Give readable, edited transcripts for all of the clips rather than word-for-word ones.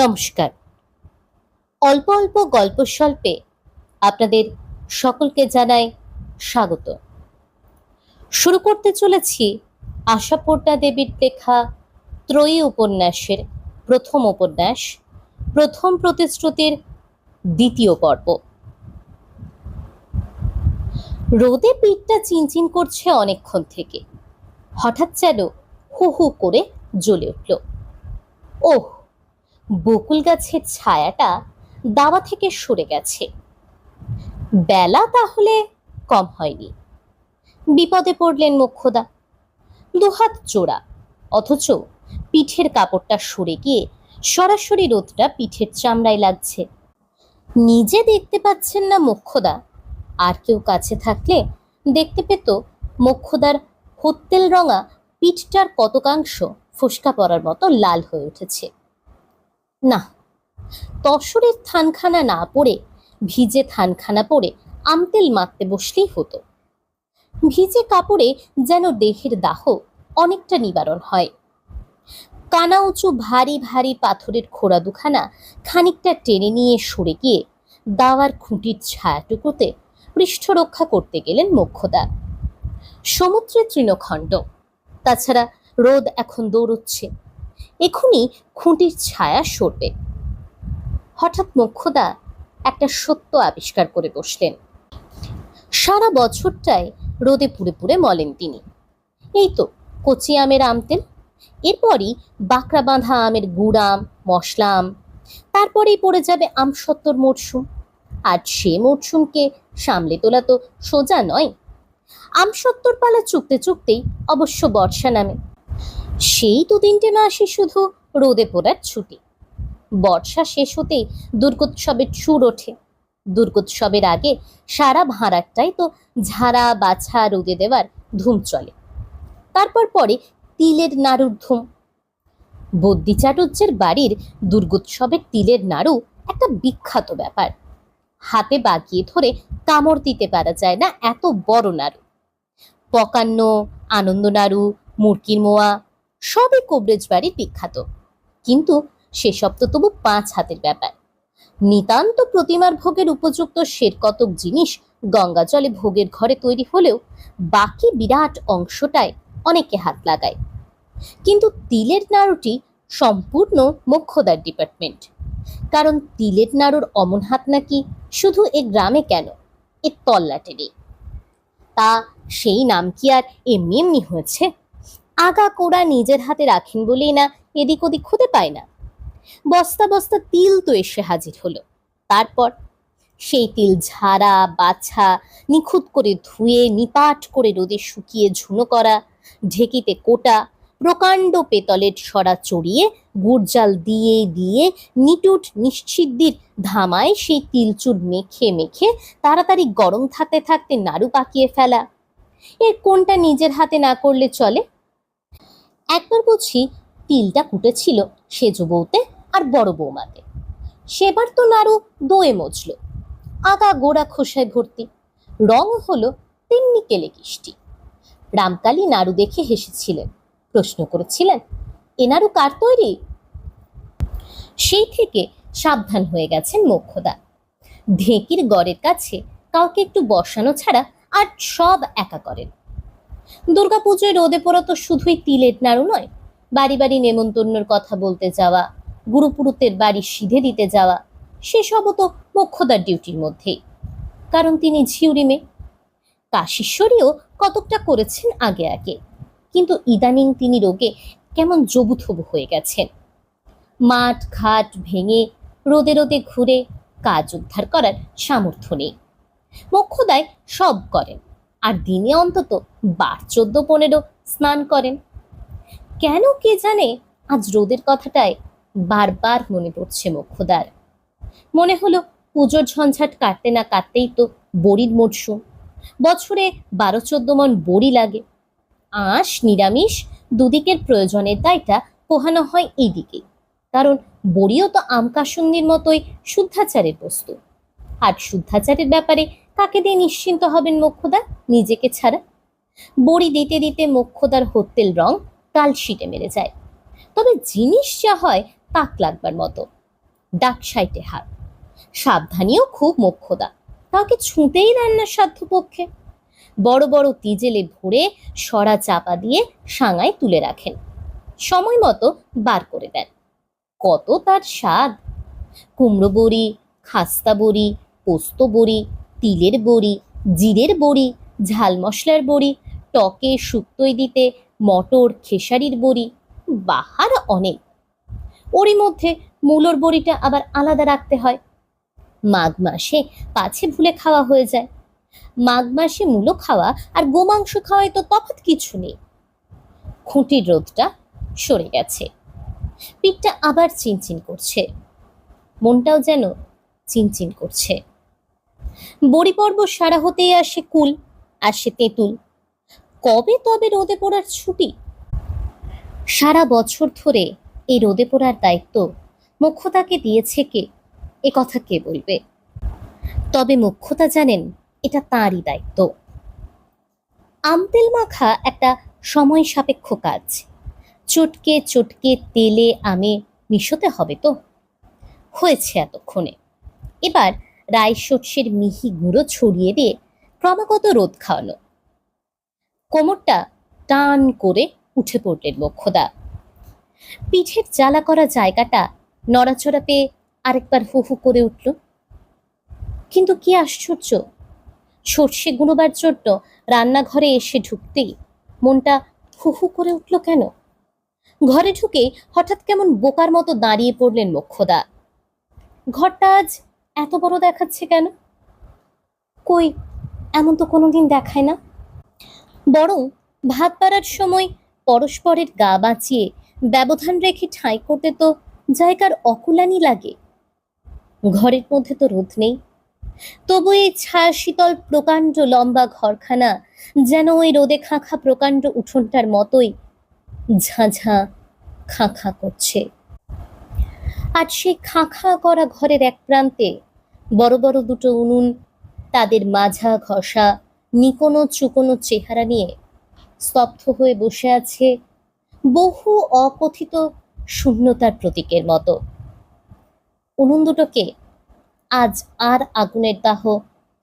নমস্কার। অল্প অল্প গল্প স্বল্পে আপনাদের সকলকে জানাই স্বাগত। শুরু করতে চলেছি আশাপূর্ণা দেবীর লেখা ত্রয়ী উপন্যাসের প্রথম উপন্যাস প্রথম প্রতিশ্রুতির দ্বিতীয় পর্ব। রোদে পিঠটা চিনচিন করছে অনেকক্ষণ থেকে। হঠাৎ যেন হু হু করে জ্বলে উঠল। ওহ, বকুল গাছের ছায়াটা দাওয়া থেকে সরে গেছে। বেলা তাহলে কম হয়নি। বিপদে পড়লেন মোক্ষদা। দুহাত জোড়া, অথচ পিঠের কাপড়টা সরে গিয়ে সরাসরি রোদটা পিঠের চামড়ায় লাগছে। নিজে দেখতে পাচ্ছেন না মোক্ষদা, আর কেউ কাছে থাকলে দেখতে পেত মোক্ষদার হত্তেল রঙা পিঠটার কতকাংশ ফোসকা পড়ার মতো লাল হয়ে উঠেছে। না, তসরের থানখানা না পড়ে ভিজে থানখানা পরে আমতেল মাখতে বসলেই হতো। ভিজে কাপড়ে যেন দেহের দাহ অনেকটা নিবারণ হয়। কানা উঁচু ভারী ভারী পাথরের খোড়া দুখানা খানিকটা টেনে নিয়ে সরে গিয়ে দাওয়ার খুঁটির ছায়াটুকুতে পৃষ্ঠ রক্ষা করতে গেলেন মোক্ষদা। সমুদ্রের তৃণখণ্ড, তাছাড়া রোদ এখন দৌড়চ্ছে, এখনই খুঁটির ছায়া সরবে। হঠাৎ মোক্ষদা একটা সত্য আবিষ্কার করে বসলেন। সারা বছরটায় রোদে পুড়ে পুড়ে মলেন তিনি। এই তো কচি আমের আমতেল, এরপরই বাঁকড়া বাঁধা আমের গুড়াম, মশলা আম, তারপরেই পড়ে যাবে আমসত্ত্বর মরশুম। আর সে মরশুমকে সামলে তোলা তো সোজা নয়। আমসত্ত্বর পালা চুকতে চুকতেই অবশ্য বর্ষা নামে। সেই 2-3 মাসই শুধু রোদে পোড়ার ছুটি। বর্ষা শেষ হতেই দুর্গোৎসবের সুর ওঠে। দুর্গোৎসবের আগে সারা ভাঁড়ারটাই তো ঝাড়া বাছা রোদে দেওয়ার ধুম চলে। তারপর পরে তিলের নাড়ুর ধুম। বদ্যি চাটুজ্যের বাড়ির দুর্গোৎসবের তিলের নাড়ু একটা বিখ্যাত ব্যাপার। হাতে বাগিয়ে ধরে কামড় দিতে পারা যায় না এত বড় নাড়ু। পকান্ন, আনন্দ নাড়ু, মুরকির মোয়া সবই কবরেজ বাড়ির বিখ্যাত, কিন্তু সেসব তো তবু 5 হাতের ব্যাপার। নিতান্ত প্রতিমার ভোগের উপযুক্ত সের কতক জিনিস গঙ্গা জলে ভোগের ঘরে তৈরি হলেও বাকি বিরাট অংশটায় অনেকে হাত লাগায়। কিন্তু তিলের নাড়ুটি সম্পূর্ণ মোক্ষদার ডিপার্টমেন্ট। কারণ তিলের নাড়ুর অমন হাত নাকি শুধু এ গ্রামে কেন, এ তল্লাটেরই। তা সেই নাম কি আর এমনি এমনি হয়েছে? আগা কোড়া নিজের হাতে রাখেন বলেই না এদিক ওদিক খুঁজে পায় না। বস্তা বস্তা তিল তো এসে হাজির হলো। তারপর সেই তিল ঝাড়া বাছা, নিখুঁত করে ধুয়ে নিপাট করে রোদে শুকিয়ে ঝুনো করা, ঢেকিতে কোটা, প্রকাণ্ড পেতলের সরা চড়িয়ে গুড়জাল দিয়ে দিয়ে নিটুট নিশ্চিদ্দির ধামায় সেই তিলচুর মেখে মেখে তাড়াতাড়ি গরম থাকতে থাকতে নাড়ু পাকিয়ে ফেলা, এর কোনটা নিজের হাতে না করলে চলে? একবার বুঝি তিলটা কুটেছিল সেজ বউতে আর বড় বৌমাতে। সেবার তো নাড়ু দোয়ে মজল, আগা গোড়া খোসায় ভর্তি, রং হলো তেমনি কেলে কিষ্টি। রামকালী নাড়ু দেখে হেসেছিলেন, প্রশ্ন করেছিলেন, এ নাড়ু কার তৈরি? সেই থেকে সাবধান হয়ে গেছেন মোক্ষদা। ঢেঁকির গড়ের কাছে কাউকে একটু বসানো ছাড়া আর সব একা করেন। দুর্গাপুজোয় রোদে পোড়া তো শুধুই তিলের নাড়ু নয়, বাড়ি বাড়ি নেমন্তন্নর কথা বলতে যাওয়া, গুরুপুরুতের বাড়ি সিধে দিতে যাওয়া, সেসবও তো মোক্ষদার ডিউটির মধ্যেই। কারণ তিনি ঝিউরি মেয়ে। কাশীশ্বরীও কতকটা করেছেন আগে আগে, কিন্তু ইদানিং তিনি রোগে কেমন জবুথবু হয়ে গেছেন। মাঠ ঘাট ভেঙে রোদে রোদে ঘুরে কাজ উদ্ধার করার সামর্থ্য নেই। মোক্ষদায় সব করেন, আর দিনে অন্তত 12-14-15 স্নান করেন। কেন কে জানে আজ রোদের কথাটায় বারবার মনে পড়ছে মোক্ষদার। মনে হলো পুজোর ঝঞ্ঝাট কাটতে না কাটতেই তো বড়ির মরশুম। বছরে 12-14 মণ বড়ি লাগে। আঁশ নিরামিষ দুদিকের প্রয়োজনের দায়টা পোহানো হয় এইদিকেই, কারণ বড়িও তো আমকাসুন্দির মতোই শুদ্ধাচারের বস্তু। আর শুদ্ধাচারের ব্যাপারে কাকে দিয়ে নিশ্চিন্ত হবেন মোক্ষদা নিজেকে ছাড়া? বড়ি দিতে দিতে মোক্ষদার হত্তেল রং কালশিটে মেরে যায়। তবে জিনিস যা হয় তাক লাগবার মতো। ডাক সাইটে হাত, সাবধানীও খুব মোক্ষদা, তাকে ছুঁতেই দেন না সাধ্যপক্ষে। বড় বড় তিজেলে ভরে সরা চাপা দিয়ে সাঙায় তুলে রাখেন, সময় মতো বার করে দেন। কত তার স্বাদ! কুমড়ো বড়ি, খাস্তা বড়ি, পোস্ত বড়ি, তিলের বড়ি, জিরের বড়ি, ঝাল মশলার বড়ি, টকে শুক্তোয় দিতে মটর খেসারির বড়ি, বাহার অনেক। ওরই মধ্যে মূলোর বড়িটা আবার আলাদা রাখতে হয়। মাঘ মাসে পাছে ভুলে খাওয়া হয়ে যায়। মাঘ মাসে মূলো খাওয়া আর গোমাংস খাওয়ায় তো তফাৎ কিছু নেই। খুঁটির রোদটা সরে গেছে, পিঠটা আবার চিনচিন করছে, মনটাও যেন চিনচিন করছে। বড়ি পর্ব সারা হতেই আসে কুল, আসে তেঁতুল। কবে তবে রোদে পড়ার ছুটি? সারা বছর ধরে এই রোদে পড়ার দায়িত্ব মোক্ষদাকে দিয়েছে কে, এ কথা কে বলবে? তবে মোক্ষদা জানেন এটা তাঁরই দায়িত্ব। আমতেল মাখা একটা সময় সাপেক্ষ কাজ। চটকে চটকে তেলে আমে মিশোতে হবে তো। হয়েছে এতক্ষণে, এবার রাই সর্ষের মিহি গুঁড়ো ছড়িয়ে দিয়ে ক্রমাগত রোদ খাওয়ানো। কোমরটা টান করে উঠে পড়লেন মোক্ষদা। পিঠের জ্বালা করা জায়গাটা নড়াচড়া পেয়ে আরেকবার হু হু করে উঠল। কিন্তু কি আশ্চর্য, সর্ষে গুঁড়োবার জন্য রান্নাঘরে এসে ঢুকতেই মনটা হু হু করে উঠল কেন? ঘরে ঢুকে হঠাৎ কেমন বোকার মতো দাঁড়িয়ে পড়লেন মোক্ষদা। ঘরটা আজ এত বড় দেখাচ্ছে কেন? কই, এমন তো কোনোদিন দেখায় না। বরং ভাত বাড়ার সময় পরস্পরের গা বাঁচিয়ে ব্যবধান রেখে ঠাঁই করতে তো জায়গার অকুলানি লাগে। ঘরের মধ্যে তো রোদ নেই, তবু এই ছায়া শীতল প্রকাণ্ড লম্বা ঘরখানা যেন ওই রোদে খাঁখা প্রকাণ্ড উঠোনটার মতোই ঝাঁঝা খাঁখা করছে। আর সেই খাঁখা করা ঘরের এক প্রান্তে বড় বড় দুটো উনুন, তাদের মাঝা ঘষা নিকোনো চুকোনো চেহারা নিয়ে স্তব্ধ হয়ে বসে আছে বহু অকথিত শূন্যতার প্রতীকের মতো। উনুন দুটোকে আজ আর আগুনের দাহ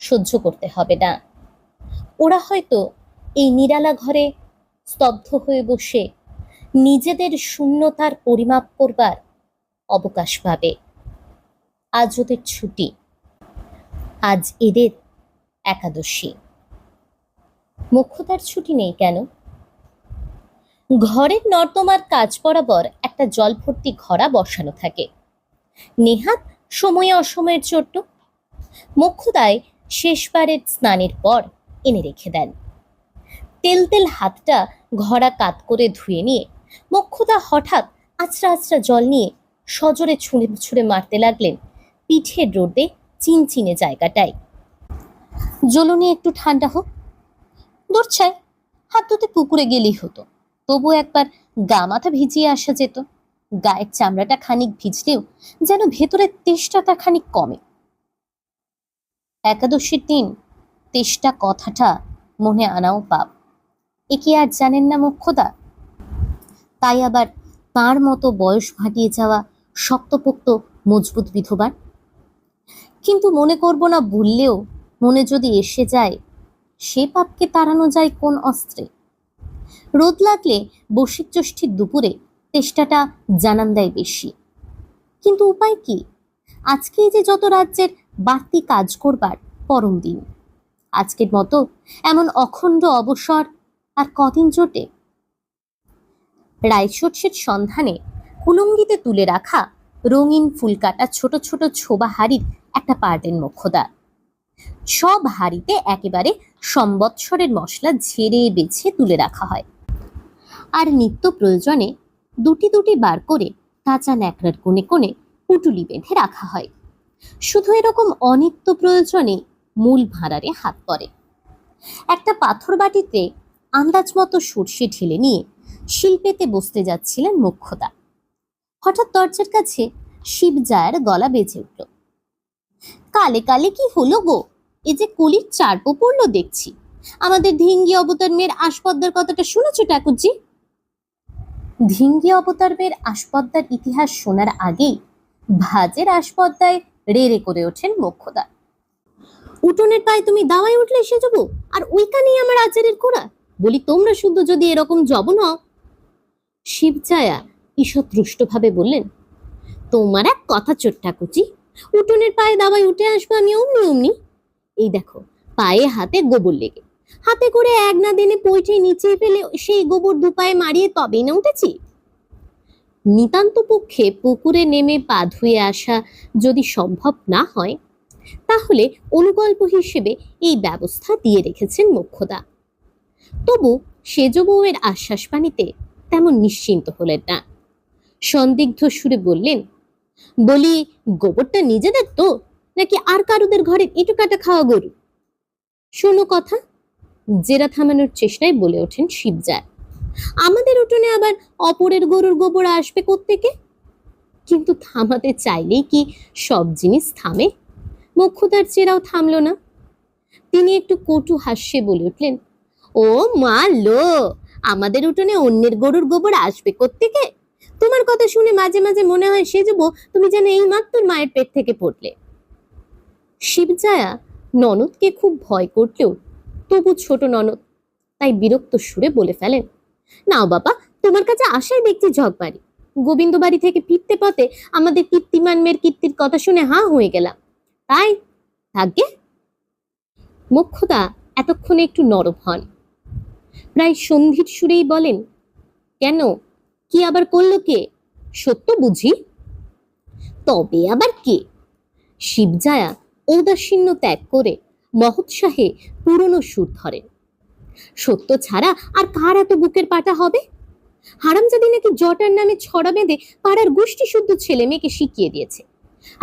সহ্য করতে হবে না। ওরা হয়তো এই নিরালা ঘরে স্তব্ধ হয়ে বসে নিজেদের শূন্যতার পরিমাপ করবার অবকাশ পাবে। আজ ওদের ছুটি, আজ এদের একাদশী। মোক্ষদার ছুটি নেই কেন? ঘরের নর্দমার কাজ বরাবর একটা জল ভর্তি ঘড়া বসানো থাকে, নেহাত সময়ে অসময়ের জন্য। মোক্ষদায় শেষবারের স্নানের পর এনে রেখে দেন। তেল তেল হাতটা ঘড়া কাত করে ধুয়ে নিয়ে মোক্ষদা হঠাৎ আছড়া আছড়া জল নিয়ে সজোরে ছুঁড়ে ছুঁড়ে মারতে লাগলেন পিঠের রোদে চিনচিনে জায়গাটায়। জ্বলুনি একটু ঠান্ডা হোক, দূরছায় হাত ধুতে পুকুরে গেলেই হতো, তবু একবার গা মাথা ভিজিয়ে আসা যেত। গায়ের চামড়াটা খানিক ভিজলেও যেন ভেতরের তেষ্টাটা খানিক কমে। একাদশীর দিন তেষ্টা কথাটা মনে আনাও পাপ, এ কি আর জানেন না মোক্ষদা? তাই আবার তার মতো বয়স ভাটিয়ে যাওয়া শক্তপোক্ত মজবুত বিধবার। কিন্তু মনে করব না বললেও মনে যদি এসে যায়, সে পাপকে তাড়ানো যায় কোন অস্ত্রে? রোদ লাগলে বৈশাখ জ্যৈষ্ঠীর দুপুরে তেষ্টাটা জানান দেয় বেশি, কিন্তু উপায় কি? আজকেই যে যত রাজ্যের বাড়তি কাজ করবার পরম দিন, আজকের মতো এমন অখণ্ড অবসর আর কদিন জোটে? রায়সর্ষের সন্ধানে কুলুঙ্গিতে তুলে রাখা রঙিন ফুলকাটা ছোট ছোট ছোবা হাড়ির একটা পারলেন মোক্ষদা। সব হাড়িতে একেবারে সম্বৎসরের মশলা ঝেড়ে বেছে তুলে রাখা হয়, আর নিত্য প্রয়োজনে দুটি দুটি বার করে কাঁচা ন্যাকড়ার কোণে কোণে পুটুলি বেঁধে রাখা হয়। শুধু এরকম অনিত্য প্রয়োজনে মূল ভাঁড়ারে হাত পড়ে। একটা পাথর বাটিতে আন্দাজ মতো সর্ষে ঢেলে নিয়ে শিল্পেতে বসতে যাচ্ছিলেন মোক্ষদা। হঠাৎ দরজার কাছে শিবজায়ের গলা বেজে উঠল। কালে কালে কি হলো গো, এ যে কলির চারপো পড়লো দেখছি। আমাদের ধিঙ্গি অবতার মেয়ের আসপদ্দার কথাটা শুনেছ ঠাকুরজি? ধিঙ্গি অবতার মেয়ের আসপদ্দার ইতিহাস শোনার আগেই ভাজের আসপদ্দায় রেড়ে করে ওঠেন মোক্ষদা। উঠোনের পায়ে তুমি দাওয়ায় উঠলে সেজবো, আর ওইখানেই আমার আচারের কোড়া। বলি তোমরা শুদ্ধ যদি এরকম জবন হও। শিবজায়া ঈষৎ ভাবে বললেন, তোমার এক কথা চোট্টাকুচি, উঠোনের পায়ে দাওয়ায় উঠে আসবো আমি অমনি অমনি? এই দেখো, পায়ে হাতে গোবর লেগে, হাতে করে এক না দিনে পৈঠে নিচে ফেলে সেই গোবর দুপায়ে মারিয়ে তবেই না উঠেছি। নিতান্ত পক্ষে পুকুরে নেমে পা ধুয়ে আসা যদি সম্ভব না হয়, তাহলে অনুকল্প হিসেবে এই ব্যবস্থা দিয়ে রেখেছেন মোক্ষদা। তবু সেজ বউয়ের আশ্বাস পানিতে তেমন নিশ্চিন্ত হলেন না। সন্দিগ্ধ সুরে বললেন, বলি গোবরটা নিজেদের তো, নাকি আর কারুদের ঘরের এঁটো কাটা খাওয়া গরু? শোনো কথা, জেরা থামানোর চেষ্টায় বলে ওঠেন শিবজায়। আমাদের উঠোনে আবার অপরের গরুর গোবর আসবে কোত্থেকে? কিন্তু থামাতে চাইলেই কি সব জিনিস থামে? মোক্ষদার চেরাও থামল না। তিনি একটু কটু হাস্যে বলে উঠলেন, ও মা লো, আমাদের উঠোনে অন্যের গরুর গোবর আসবে কোত্থেকে? তোমার কথা শুনে মাঝে মাঝে মনে হয় সেজবো তুমি যেন এই মাত্র মায়ের পেট থেকে পড়লে। শিবজায়া ননদকে খুব ভয় করলেও তবু ছোট ননদ, তাই বিরক্ত সুরে বলে ফেলেন, নাও বাবা, তোমার কাছে আসাই দেখছি ঝকবাড়ি। গোবিন্দ বাড়ি থেকে ফিরতে পথে আমাদের কীর্তিমান মেয়ের কীর্তির কথা শুনে হাঁ হয়ে গেলাম, তাই থাকবে। মোক্ষদা এতক্ষণে একটু নরম হন, প্রায় সন্ধির সুরেই বলেন, কেন, কি আবার করলো কে? সত্য বুঝি? তবে আবার কে? শিবজায়া ঔদাসীন্য ত্যাগ করে মহোৎসাহে পুরনো সুর ধরেন, সত্য ছাড়া আর কার এত বুকের পাটা হবে? হারামজাদি নাকি জটার নামে ছড়া বেঁধে পাড়ার গোষ্ঠী শুদ্ধ ছেলে মেয়েকে শিখিয়ে দিয়েছে,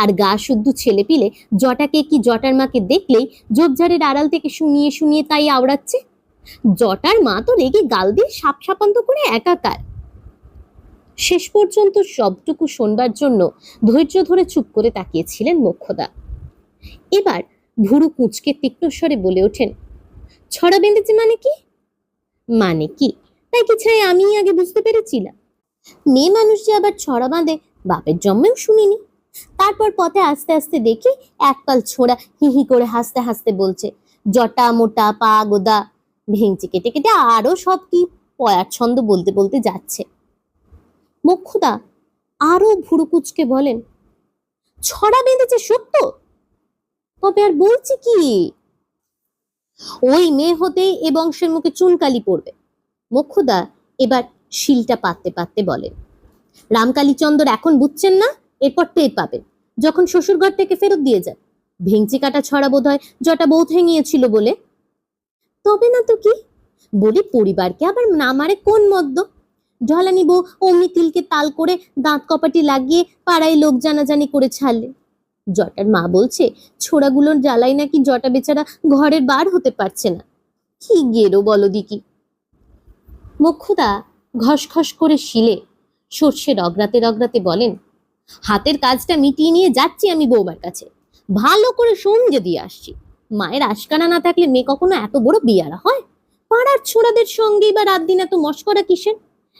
আর গা শুদ্ধ ছেলে পিলে জটাকে কি জটার মাকে দেখলেই ঝোপঝাড়ের আড়াল থেকে শুনিয়ে শুনিয়ে তাই আওড়াচ্ছে। জটার মা তো রেগে গাল দিয়ে সাপ সাপান্ত করে একাকার। শেষ পর্যন্ত সবটুকু শোনবার জন্য ধৈর্য ধরে চুপ করে তাকিয়েছিলেন মোক্ষদা। এবার ভুরু কুঁচকে তীক্ষ্ণ স্বরে বলে ওঠেন, ছড়া বেঁধেছে মানে কি? মানে কি তাই কি ছাই আমি আগে বুঝতে পেরেছিলাম? মেয়ে মানুষ যে আবার ছড়া বাঁধে বাপের জন্মেও শুনিনি। তারপর পথে আস্তে আস্তে দেখি একপাল ছোড়া হি হি করে হাসতে হাসতে বলছে, জটা মোটা পা গোদা, ভেঙচি কেটে কেটে আরো সব কি পয়ার ছন্দ বলতে বলতে যাচ্ছে। মোক্ষদা আরো ভুরু কুচকে বলেন, ছড়া বেঁধেছে সত্য, তবে আর বলছি কি? ওই মেয়ে হতেই এ বংশের মুখে চুনকালি পড়বে। মোক্ষদা এবার শিলটা পাততে পাততে বলেন, রামকালীচন্দর এখন বুঝছেন না, এরপর টের পাবেন যখন শ্বশুর ঘর থেকে ফেরত দিয়ে যান। ভেঙচি কাটা ছড়া বোধ হয় জটা বউ ঠেঙিয়েছিল বলে। তবে না তো কি, বলি পরিবারকে আবার না মারে কোন মদ্য? ঢলানি বউ অমনি তিলকে তাল করে দাঁত কপাটি লাগিয়ে পাড়ায় লোক জানাজানি করে ছাড়লে। জটার মা বলছে ছোড়াগুলোর জ্বালাই নাকি জটা বেচারা ঘরের বার হতে পারছে না। কি গেরো বলো দিকি। মোক্ষদা ঘসঘস করে শিলে সর্ষে রগড়াতে রগড়াতে বলেন, হাতের কাজটা মিটিয়ে নিয়ে যাচ্ছি আমি বৌমার কাছে, ভালো করে সমঝে দিয়ে আসছি। মায়ের আশকানা না থাকলে মেয়ে কখনো এত বড় বিয়ারা হয়? পাড়ার ছোড়াদের সঙ্গেই বা রাত দিন এত মস্করা কিসের?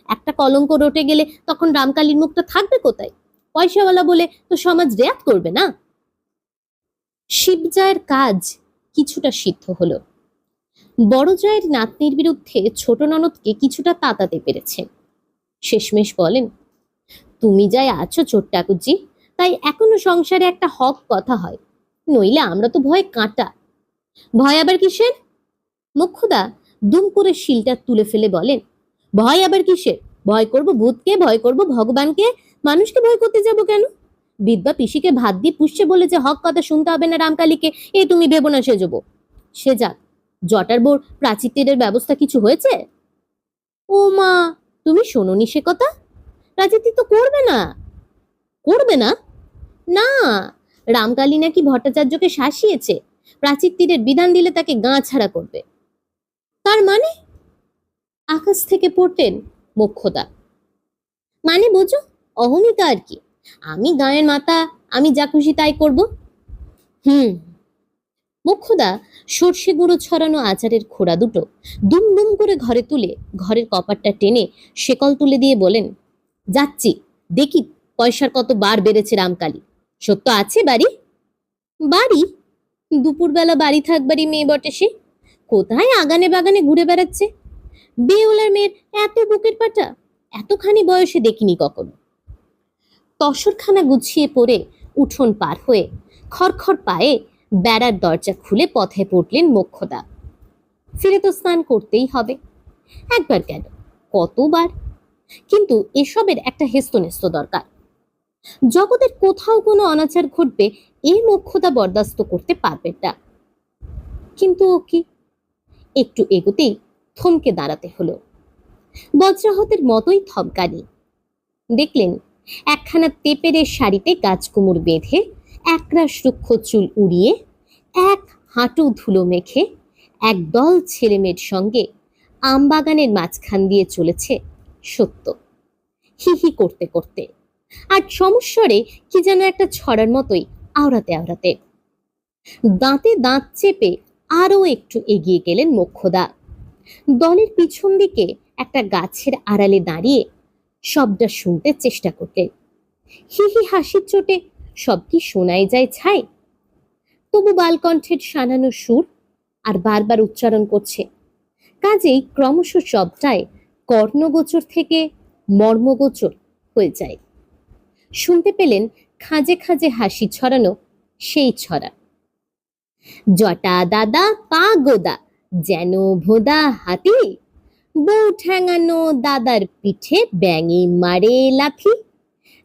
একটা কলঙ্ক রটে গেলে তখন রামকালীর মুখটা থাকবে কোথায়? পয়সাওয়ালা বলে তো সমাজ রেয়াত করবে না। শিবজায়ের কাজ কিছুটা সিদ্ধ হলো। বড় জয়ের নাতনির বিরুদ্ধে ছোট ননদকে কিছুটা তাতাতে পেরেছেন। শেষমেশ বলেন, তুমি যাই আছো ছোট্টাকুজি, তাই এখনো সংসারে একটা হক কথা হয়, নইলে আমরা তো ভয় কাঁটা। ভয় আবার কিসের? মোক্ষদা দুম করে শিলটা তুলে ফেলে বলেন, ভয় আবার কিসের? ভয় করব ভূতকে, ভয় করব ভগবানকে, মানুষকে ভয় করতে যাব কেন? বিধবা পিসিকে ভাত দিয়ে পুষছে বলে যে হক কথা শুনতে হবে না রামকালীকে, এ তুমি ভেবো না সেজবো। সে যাক, জটার বোর প্রাচীরের ব্যবস্থা কিছু হয়েছে? ও মা, তুমি শোনোনি সে কথা? প্রাচীর তো করবে না। করবে না? না, রামকালী নাকি ভট্টাচার্যকে শাসিয়েছে, প্রাচীর তীরের বিধান দিলে তাকে গাঁ ছাড়া করবে। তার মানে? আকাশ থেকে পড়তেন মোক্ষদা। মানে বোঝো, অহমিকা আর কি। আমি গাঁয়ের মাতা, আমি যা খুশি তাই করব। মোক্ষদা সর্ষে গুঁড়ো ছড়ানো আচারের খোড়া দুটো দুম দুম করে ঘরে তুলে ঘরের কপাটটা টেনে শেকল তুলে দিয়ে বলেন, যাচ্ছি, দেখি পয়সার কত বার বেড়েছে রামকালী। সত্য আছে বাড়ি? বাড়ি? দুপুরবেলা বাড়ি থাকবারই মেয়ে বটে সে। কোথায় আগানে বাগানে ঘুরে বেড়াচ্ছে। বেওলার মেয়ের এত বুকের পাটা এতখানি বয়সে দেখিনি কখনো। তসরখানা গুছিয়ে পড়ে উঠোন পার হয়ে খড়খড় পায়ে বেড়ার দরজা খুলে পথে পড়লেন মোক্ষদা। ফিরে তো স্নান করতেই হবে, একবার কেন কতবার। কিন্তু এসবের একটা হেস্তনেস্ত দরকার। জগতের কোথাও কোনো অনাচার ঘটবে এই মোক্ষদা বরদাস্ত করতে পারবেন না। কিন্তু ও কি? একটু এগোতেই থমকে দাঁড়াতে হলো। বজ্রাহতের মতোই থমকানি। দেখলেন একখানা তেপেরের শাড়িতে গাছকুমুর বেঁধে একরাশ রুক্ষ চুল উড়িয়ে এক হাঁটু ধুলো মেখে একদল ছেলেমেয়ের সঙ্গে আমবাগানের মাঝখান দিয়ে চলেছে সত্য, হি হি করতে করতে, আর সমস্বরে কি যেন একটা ছড়ার মতোই আওড়াতে আওড়াতে। দাঁতে দাঁত চেপে আরো একটু এগিয়ে গেলেন মোক্ষদা। দলের পিছন দিকে একটা গাছের আড়ালে দাঁড়িয়ে সবটা শুনতে চেষ্টা করলেন। হি হি হাসির চোটে সব কি শোনাই যায় ছাই? তবু বালকণ্ঠের শানানো সুর আর বারবার উচ্চারণ করছে, কাজেই ক্রমশ সবটাই কর্ণগোচর থেকে মর্মগোচর হয়ে যায়। শুনতে পেলেন খাঁজে খাঁজে হাসি ছড়ানো সেই ছড়া। জটা দাদা পা গোদা যেন ভোদা হাতি, বউ ঠ্যাঙানো দাদার পিঠে ব্যাঙে মারে লাথি,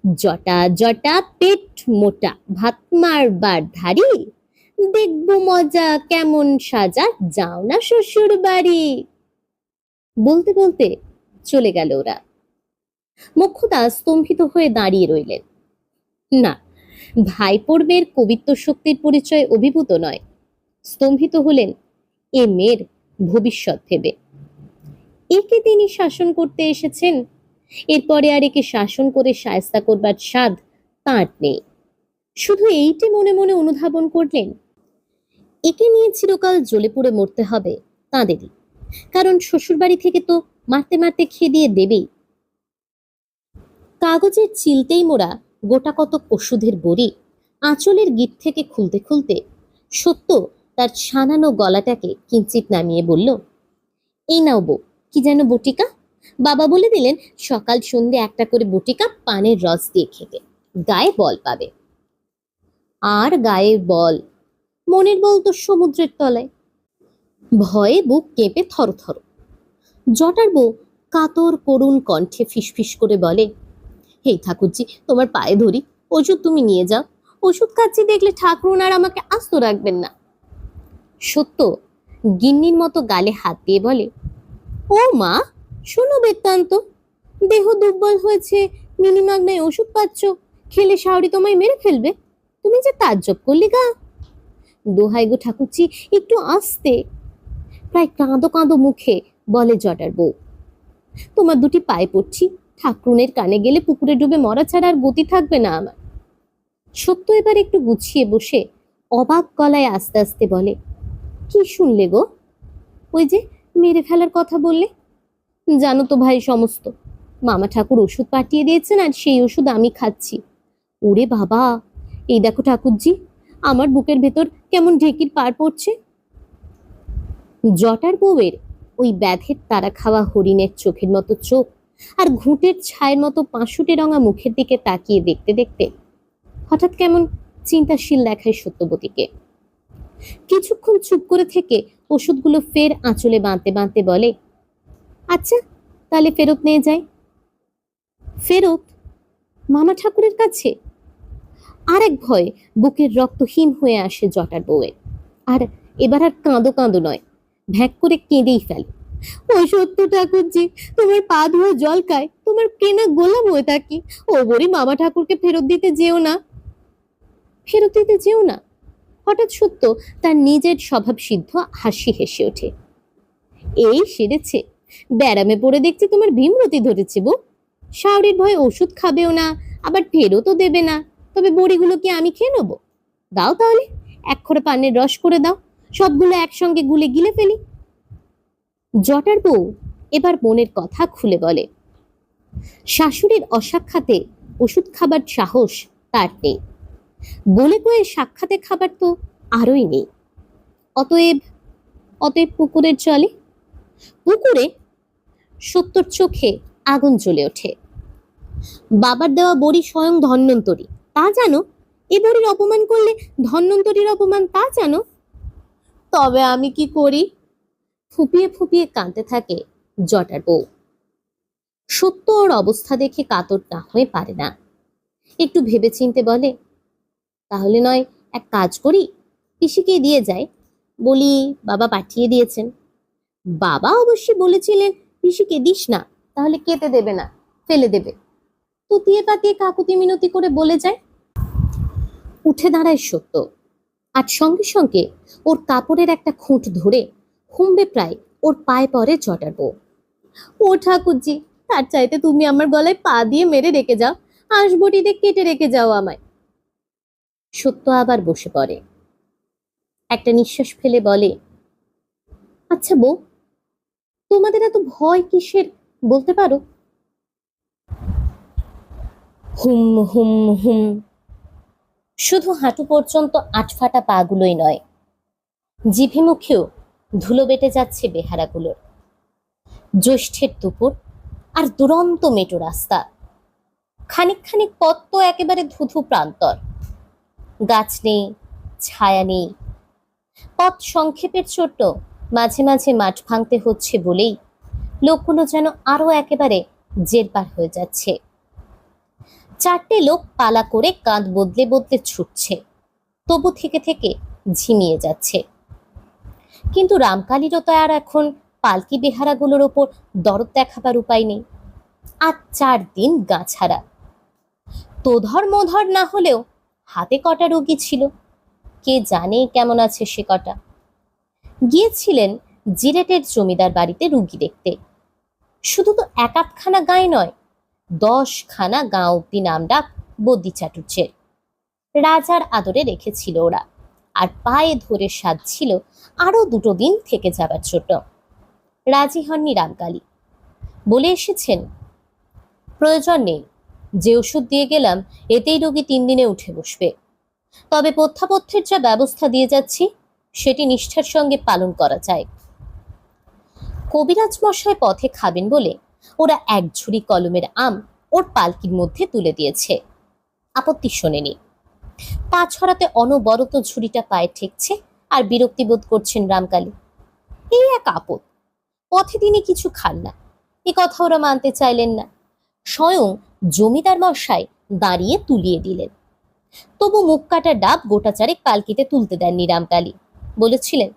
জটা জটা পেট মোটা ভাত মারবার ধারি, দেখবো মজা কেমন সাজা যাও না শ্বশুর বাড়ি। বলতে বলতে চলে গেল ওরা। মোক্ষদা স্তম্ভিত হয়ে দাঁড়িয়ে রইলেন। না, ভাইপোর মেয়ের কবিত্ব শক্তির পরিচয় অভিভূত নয়, স্তম্ভিত হলেন এ মেয়ের ভবিষ্যৎ ভেবে। একে তিনি শাসন করতে এসেছেন, এরপরে আর একে শাসন করে শায়েস্তা করবার স্বাদ তাঁর নেই। শুধু এইটি মনে মনে অনুধাবন করলেন, একে নিয়ে চিরকাল জ্বলে পুড়ে মরতে হবে তাঁদেরই, কারণ শ্বশুরবাড়ি থেকে তো মারতে মারতে খেয়ে দিয়ে দেবেই। কাগজের চিলতেই মোড়া গোটা কতক ওষুধের বড়ি আঁচলের গিট থেকে খুলতে খুলতে সত্য তার ছানানো গলাটাকে কিঞ্চিত নামিয়ে বলল, এই নাও বউ, কি যেন বটিকা। বাবা বলে দিলেন সকাল সন্ধ্যে একটা করে বটিকা পানের রস দিয়ে খেতে, গায়ে বল পাবে। আর গায়ে বল? মনের বল তো সমুদ্রের তলায়। ভয়ে বুক কেঁপে থরথর। জটার বউ কাতর করুণ কণ্ঠে ফিসফিস করে বলে, হেই ঠাকুরজি, তোমার পায়ে ধরি, ওষুধ তুমি নিয়ে যাও। ওষুধ খাচ্ছি দেখলে ঠাকুরুন আর আমাকে আস্ত রাখবেন না। সত্য গিন্নির মতো গালে হাত দিয়ে বলে, ও মা, শোনো বৃত্তান্ত। দেহ দুর্বল হয়েছে, মিনিমাগনায় ওষুধ পাচ্ছ, খেলে শাওরি তোমায় মেরে ফেলবে। তুমি যে তাজ্জব করলে গা। দোহাই গো ঠাকুরজি, একটু আস্তে। প্রায় কাঁদো কাঁদো মুখে বলে জটার বউ, তোমার দুটি পায়ে পড়ছি, ঠাকুরনের কানে গেলে পুকুরে ডুবে মরা ছাড়া আর গতি থাকবে না আমার। সত্য এবার একটু গুছিয়ে বসে অবাক গলায় আস্তে আস্তে বলে, কি শুনলে গো? ওই যে মেরে ফেলার কথা বললে। জানো তো ভাই সমস্ত, মামা ঠাকুর ওষুধ পাঠিয়ে দিয়েছেন আর সেই ওষুধ আমি খাচ্ছি। ওরে বাবা, এই দেখো ঠাকুরজি, আমার বুকের ভেতর কেমন ঢেকির পার পড়ছে। জটার বউয়ের ওই ব্যাধের তারা খাওয়া হরিণের চোখের মতো চোখ আর ঘুঁটের ছায়ের মতো পাঁশুটে রঙা মুখের দিকে তাকিয়ে দেখতে দেখতে হঠাৎ কেমন চিন্তাশীল দেখায় সত্যবতীকে। কিছুক্ষণ চুপ করে থেকে ওষুধগুলো ফের আঁচলে বাঁধতে বাঁধতে বলে, আচ্ছা তাহলে ফেরত নিয়ে যাই। ফেরত? মামা ঠাকুরের কাছে? আর এক ভয়ে বুকের রক্তহীন হয়ে আসে জটার বউয়ের। আর এবার আর কাঁদো কাঁদো নয়, ভ্যাক করে কেঁদেই ফেলে। ও সত্য ঠাকুরজি, তোমার পা ধোয়া জল খায়, তোমার কেনা গোলাম হয়ে থাকি। ও বড়ি, মামা ঠাকুরকে ফেরত দিতে যেও না। ফেরত দিতে যেও না? হঠাৎ সত্য তার নিজের স্বভাব সিদ্ধ হাসি হেসে ওঠে। এই সেরেছে, ব্যারামে পড়ে দেখছি তোমার ভীমরতি ধরেছে বউ। শাওরির ভয়ে ওষুধ খাবেও না, আবার ফেরতও দেবে না। তবে বড়িগুলো কি আমি খেয়ে নেবো? দাও তাহলে, এক খোঁড়া পানের রস করে দাও, সবগুলো একসঙ্গে গুলে গিলে ফেলি। জটার বউ এবার মনের কথা খুলে বলে, শাশুড়ির অসাক্ষাতে ওষুধ খাবার সাহস তার নেই, বলে কয়ে সাক্ষাতে খাবার তো আরোই নেই। অতএব অতএব পুকুরের জলে, পুকুরে সত্যর চোখে আগুন জ্বলে ওঠে। বাবার দেওয়া বড়ি স্বয়ং ধন্বন্তরী, তা জানো? এ বড়ির অপমান করলে ধন্বন্তরীর অপমান, তা জানো? তবে আমি কি করি? ফুপিয়ে ফুপিয়ে কাঁদতে থাকে জটার বউ। সত্য ওর অবস্থা দেখে কাতর না হয়ে পারে না, একটু ভেবেচিন্তে বলে, তাহলে নয় এক কাজ করি, পিসিকে দিয়ে যায়, বলি বাবা পাঠিয়ে দিয়েছেন। বাবা অবশ্যই বলেছিলেন পিসিকে দিস না, তাহলে খেতে দেবে না, ফেলে দেবে। তুতিয়ে পাতিয়ে কাকুতি মিনতি করে বলে যায়। উঠে দাঁড়ায় সত্য, আর সঙ্গে সঙ্গে ওর কাপড়ের একটা খুঁট ধরে হুমড়ে প্রায় ওর পায়ে পড়ে জটার বউ। ও ঠাকুরজি, তার চাইতে তুমি আমার গলায় পা দিয়ে মেরে রেখে যাও, হাঁসবটিতে কেটে রেখে যাও আমায়। সত্য আবার বসে পড়ে, একটা নিঃশ্বাস ফেলে বলে, আচ্ছা বউ, তোমাদের এত ভয় কিসের বলতে পারো? হুম হুম হুম। শুধু হাঁটু পর্যন্ত আটফাটা পাগুলোই নয়, জিভে মুখেও ধুলো বেটে যাচ্ছে বেহারাগুলোর। জ্যৈষ্ঠের দুপুর আর দুরন্ত মেটো রাস্তা, খানিক খানিক পথ তো একেবারে ধুধু প্রান্তর, গাছ নেই, ছায়া নেই। পথ সংক্ষেপের ছোট্ট, মাঝে মাঝে মাঠ ভাঙতে হচ্ছে বলেই লোকগুলো যেন আরো একেবারে জেরবার হয়ে যাচ্ছে। চারটে লোক পালা করে কাঁধ বদলে বদলে ছুটছে, তবু থেকে থেকে ঝিমিয়ে যাচ্ছে। কিন্তু রামকালীরও তো আর এখন পালকি বেহারাগুলোর ওপর দরদ দেখাবার উপায় নেই। আর 4 দিন গা ছাড়া। তোধর মোধর না হলেও হাতে কটা রোগী ছিল, কে জানে কেমন আছে সে কটা। গিয়েছিলেন জিরেটের জমিদার বাড়িতে রুগী দেখতে। শুধু তো এক আধখানা গায়ে নয়, 10 খানা গাঁ অব্দি নাম ডাক বদ্যি চাটুর্যের। রাজার আদরে রেখেছিল ওরা, আর পায়ে ধরে সাজছিল আরো 2 দিন থেকে যাবার জন্য। রাজি হননি রামকালী, বলে এসেছেন, প্রয়োজন নেই, যে ওষুধ দিয়ে গেলাম এতেই রোগী 3 দিনে উঠে বসবে। তবে পথ্যাপথ্যের যা ব্যবস্থা দিয়ে যাচ্ছি সেটি নিষ্ঠার সঙ্গে পালন করা যায়। কবিরাজ মশাই পথে খাবেন বলে ওরা 1 ঝুড়ি কলমের আম ওর পালকির মধ্যে তুলে দিয়েছে, আপত্তি শোনেনি। পা ছড়াতে অনবরত ঝুড়িটা পায়ে ঠেকছে আর বিরক্তি বোধ করছেন রামকালী। এই এক আপদ, পথে তিনি কিছু খান না, এ কথা ওরা মানতে চাইলেন না। স্বয়ং জমিদার মশাই দাঁড়িয়ে তুলিয়ে দিলেন। তবু মুখ কাটা ডাব গোটা 4 পালকিতে তুলতে দেননি রামকালী। বলেছিলেন,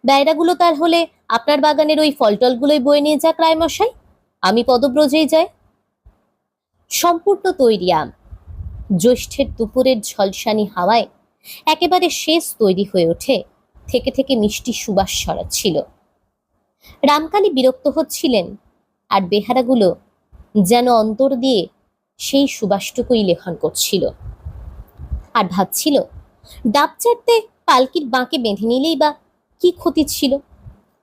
বেড়াগুলো তার হলে আপনার বাগানের ওই ফলটলগুলোই বয়ে নিয়ে যাক রায়মশাই, আমি পদব্রজেই যাই। সম্পূর্ণ তৈরি আম জ্যৈষ্ঠের দুপুরের ঝলসানি হাওয়ায় একেবারে শেষ তৈরি হয়ে ওঠে, থেকে থেকে মিষ্টি সুবাস ছড়াচ্ছিল। রামকালী বিরক্ত হচ্ছিলেন, আর বেহারাগুলো যেন অন্তর দিয়ে সেই সুবাসটুকুই লেখন করছিল। আর ভাবছিল, ডাব চাটতে পালকির বাঁকে বেঁধে নিলেই বা কি ক্ষতি ছিল,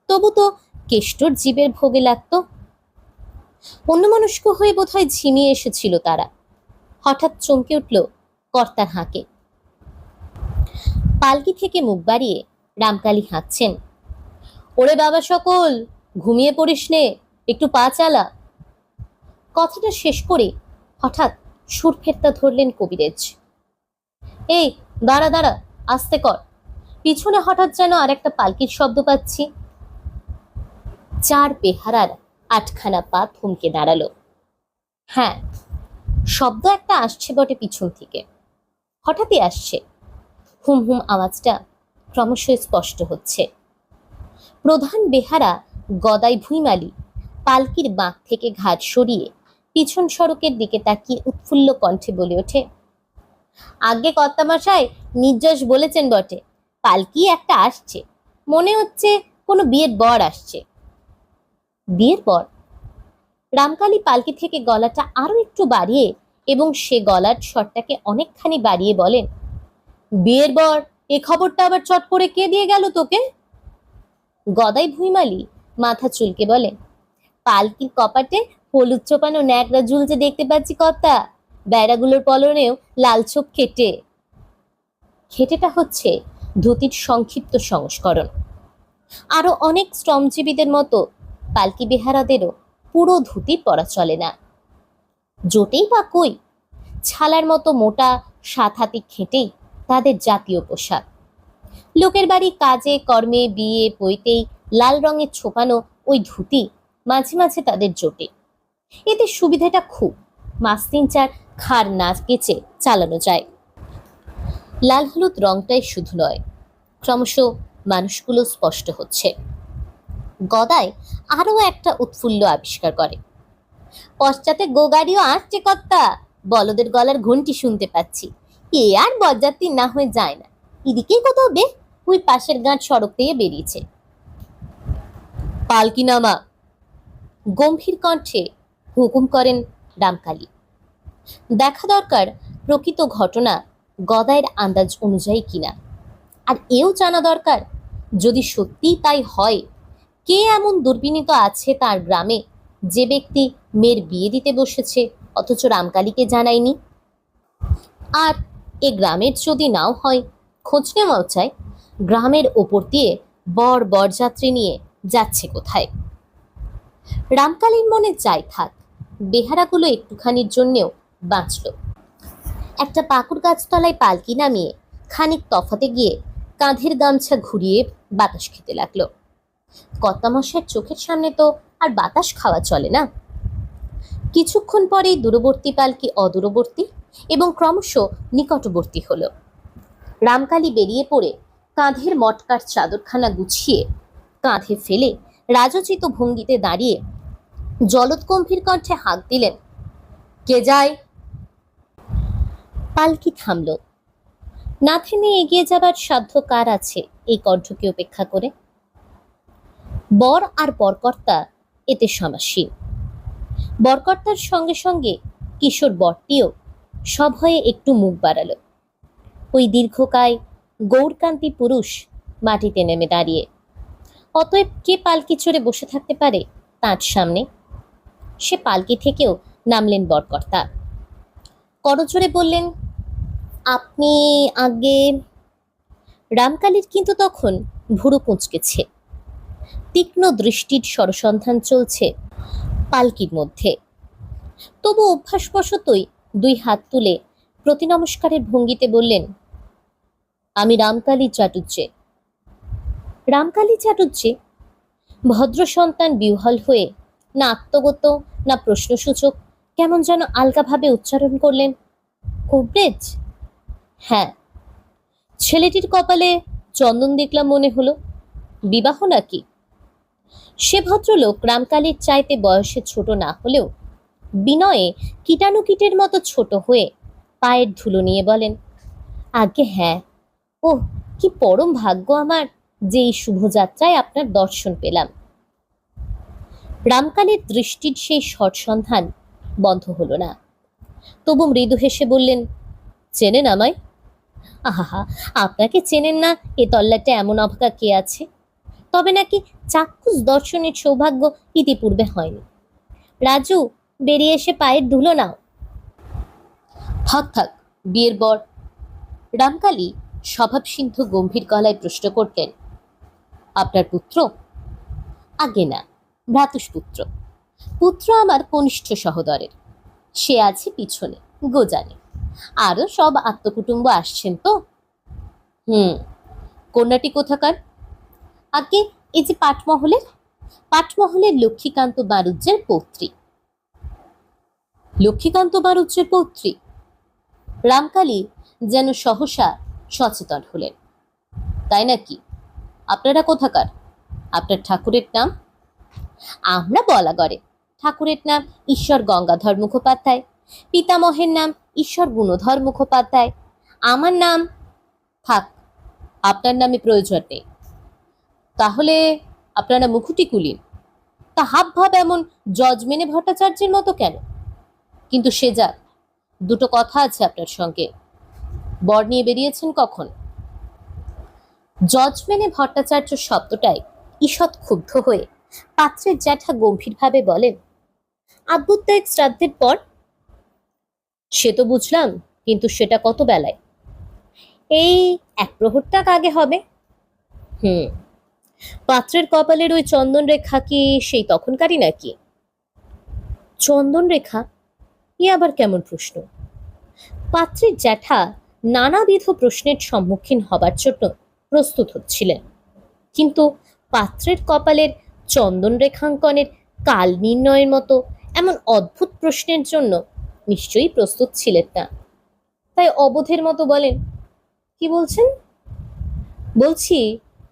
তবু তো কেষ্টর জীবের ভোগে লাগত। অন্যমনস্ক হয়ে বোধহয় ঝিমিয়ে এসেছিল তারা। হঠাৎ চমকে উঠল কর্তার হাঁকে। পালকি থেকে মুখ বাড়িয়ে রামকালী হাঁকছেন, ওরে বাবা সকল, ঘুমিয়ে পড়িস নে, একটু পা চালা। কথাটা শেষ করে হঠাৎ সুর ফেরতা ধরলেন কবিরাজ। এই দাঁড়া দাঁড়া, আস্তে কর। পিছনে হঠাৎ যেন আর একটা পালকির শব্দ পাচ্ছি। 4 বেহারার 8 খানা পা থমকে দাঁড়ালো। হ্যাঁ, শব্দ একটা আসছে বটে পিছন থেকে, হঠাৎই আসছে। হুম হুম আওয়াজটা ক্রমশ স্পষ্ট হচ্ছে। প্রধান বেহারা গদাই ভুইমালি পালকির বাঁক থেকে ঘাট সরিয়ে পিছন সড়কের দিকে তাকিয়ে উৎফুল্ল কণ্ঠে বলে ওঠে, আগে কর্তামশাই নির্যশ বলেছেন বটে, পালকি একটা আসছে, মনে হচ্ছে কোনো বিয়ের বর আসছে। বিয়ের বর? রামকালী পালকি থেকে গলাটা আরো একটু বাড়িয়ে এবং সে গলার স্বরটাকে অনেকখানি বাড়িয়ে বলেন, বিয়ের বর? এ খবরটা আবার চট করে কে দিয়ে গেল তোকে? গদাই ভুইমালি মাথা চুলকে বলে, পালকির কপাটে হলুদ চোপানো ন্যাকড়া ঝুলছে দেখতে পাচ্ছি কর্তা, বেড়াগুলোর পলনেও লাল চোখ কেটে। খেটেটা হচ্ছে ধুতির সংক্ষিপ্ত সংস্করণ। আরো অনেক শ্রমজীবীদের মতো পালকি বেহারাদেরও পুরো ধুতি পরা চলে না। জোটেই বা কই, ছালার মতো মোটা 7 হাতি খেটেই তাদের জাতীয় পোশাক। লোকের বাড়ি কাজে কর্মে বিয়ে বইতেই লাল রঙের ছোপানো ওই ধুতি মাঝে মাঝে তাদের জোটে। এতে সুবিধাটা খুব, মাস 3-4 খাড় না কেচে চালানো যায়। লাল হলুদ রংটাই শুধু নয়, ক্রমশ মানুষগুলো স্পষ্ট হচ্ছে। গদাই আরো একটা উৎফুল্ল আবিষ্কার করে। পশ্চাতে গোগাড়িও আসছে কর্তা, বলদের গলার ঘন্টি শুনতে পাচ্ছি। এ আর বরযাত্রী না হয়ে যায় না, এদিকেই কোথাও বে, ওই পাশের গাঁট সড়ক দিয়ে বেরিয়েছে। পালকি নামা, গম্ভীর কণ্ঠে হুকুম করেন রামকালী। দেখা দরকার প্রকৃত ঘটনা গদাইয়ের আন্দাজ অনুযায়ী কিনা, আর এও জানা দরকার যদি সত্যিই তাই হয়, কে এমন দুর্বিনীত আছে তার গ্রামে যে ব্যক্তি মেয়ের বিয়ে দিতে বসেছে অথচ রামকালীকে জানায়নি। আর এ গ্রামের যদি নাও হয়, খোঁজ নেওয়াও চাই গ্রামের ওপর দিয়ে বরযাত্রী নিয়ে যাচ্ছে কোথায়। রামকালীর মনে যাই থাক, বেহারাগুলো একটুখানির জন্যেও বাঁচল। একটা পাকুড় গাছতলায় পালকি নামিয়ে খানিক তফাতে গিয়ে কাঁধের গামছা ঘুরিয়ে বাতাস খেতে লাগলো। কর্তামশাইয়ের চোখের সামনে তো আর বাতাস খাওয়া চলে না। কিছুক্ষণ পরেই দূরবর্তী পালকি অদূরবর্তী এবং ক্রমশ নিকটবর্তী হলো। রামকালী বেরিয়ে পড়ে কাঁধের মটকার চাদরখানা গুছিয়ে কাঁধে ফেলে রাজোচিত ভঙ্গিতে দাঁড়িয়ে জলৎগম্ভীর কণ্ঠে হাঁক দিলেন, কে যায়? পালকি থামল। না থেমে এগিয়ে যাবার সাধ্য কার আছে এই কণ্ঠকে উপেক্ষা করে? বর আর বরকর্তা এতে সমাসীন। বরকর্তার সঙ্গে সঙ্গে কিশোর বরটিও সভয়ে একটু মুখ বাড়ালো। ওই দীর্ঘকায় গৌরকান্তি পুরুষ মাটিতে নেমে দাঁড়িয়ে। অতএব কে পালকি চড়ে বসে থাকতে পারে তার সামনে? সে পালকি থেকেও নামলেন বরকর্তা। করজোড়ে বললেন, আপনি আগে। রামকালীর কিন্তু তখন ভুরু কুঁচকেছে, তীক্ষ্ণ দৃষ্টির সরসন্ধান চলছে পালকির মধ্যে। তবু অভ্যাসবশতই 2 হাত তুলে প্রতি নমস্কারের ভঙ্গিতে বললেন, আমি রামকালী চাটুজ্জে। রামকালী চাটুজ্জে? ভদ্র সন্তান বিহ্বল হয়ে না আত্মগত না প্রশ্নসূচক কেমন যেন আলগাভাবে উচ্চারণ করলেন, কোব্রেজ? হ্যাঁ। ছেলেটির কপালে চন্দন দেখলাম মনে হলো, বিবাহ নাকি? সে ভদ্রলোক রামকালীর চাইতে বয়সে ছোট না হলেও বিনয়ে কীটাণুকীটের মতো ছোট হয়ে পায়ের ধুলো নিয়ে বলেন, আগে হ্যাঁ। ওহ, কি পরম ভাগ্য আমার যে এই শুভযাত্রায় আপনার দর্শন পেলাম। রামকালীর দৃষ্টির সেই সৎসন্ধান বন্ধ হলো না। তবু মৃদু হেসে বললেন, চেনেন আমায়? আহা, আপনাকে চেনেন না এ তল্লাটে এমন অভাগা কে আছে? তবে নাকি চাক্ষুষ দর্শনের সৌভাগ্য ইতিপূর্বে হয়নি। রাজু, বেরিয়ে এসে পায়ের ধুলো নাও। থাক থাক, বিয়ের বর। রামকালী স্বভাবসিদ্ধ গম্ভীর গলায় প্রশ্ন করতেন, আপনার পুত্র? আগে না, ভ্রাতুষ্পুত্র। পুত্র আমার কনিষ্ঠ সহোদরের, সে আছে পিছনে গোজানে। আরো সব আত্মকুটুম্ব আসছেন তো। কন্যাটি কোথাকার? আগে এই যে পাটমহলের লক্ষ্মীকান্ত বাড়ুজ্যের পৌত্রী। লক্ষ্মীকান্ত বাড়ুজ্যের পৌত্রী? রামকালী যেন সহসা সচেতন হলেন। তাই নাকি? আপনারা কোথাকার? আপনার ঠাকুরের নাম? আমরা বলাগড়ে। ঠাকুরের নাম ঈশ্বর গঙ্গাধর মুখোপাধ্যায়, পিতামহের নাম ঈশ্বর গুণধর মুখোপাধ্যায়, আমার নাম। থাক, আপনার নামে প্রয়োজন নেই। তাহলে আপনারা মুখুটি কুলিন, তা হাব ভাব এমন যজমেনে ভট্টাচার্যের মতো কেন? কিন্তু সে যাক, দুটো কথা আছে আপনার সঙ্গে। বর নিয়ে বেরিয়েছেন কখন? যজমেনে ভট্টাচার্য শব্দটাই ঈষৎ ক্ষুব্ধ হয়ে পাত্রের জ্যাঠা গম্ভীরভাবে বলেন, আব্বুর তো এক শ্রাদ্ধের পর। সে তো বুঝলাম, কিন্তু সেটা কত বেলায়? এই 1 প্রহর আগে হবে। হুম। পাত্রের কপালের ওই চন্দন রেখা কি সেই তখনকারই নাকি? চন্দন রেখা? এ আবার কেমন প্রশ্ন? পাত্রের জ্যাঠা নানাবিধ প্রশ্নের সম্মুখীন হবার জন্য প্রস্তুত হচ্ছিলেন, কিন্তু পাত্রের কপালের চন্দন রেখাঙ্কনের কাল নির্ণয়ের মতো এমন অদ্ভুত প্রশ্নের জন্য নিশ্চয়ই প্রস্তুত ছিলেন না। তাই অবোধের মতো বলেন, কি বলছেন? বলছি,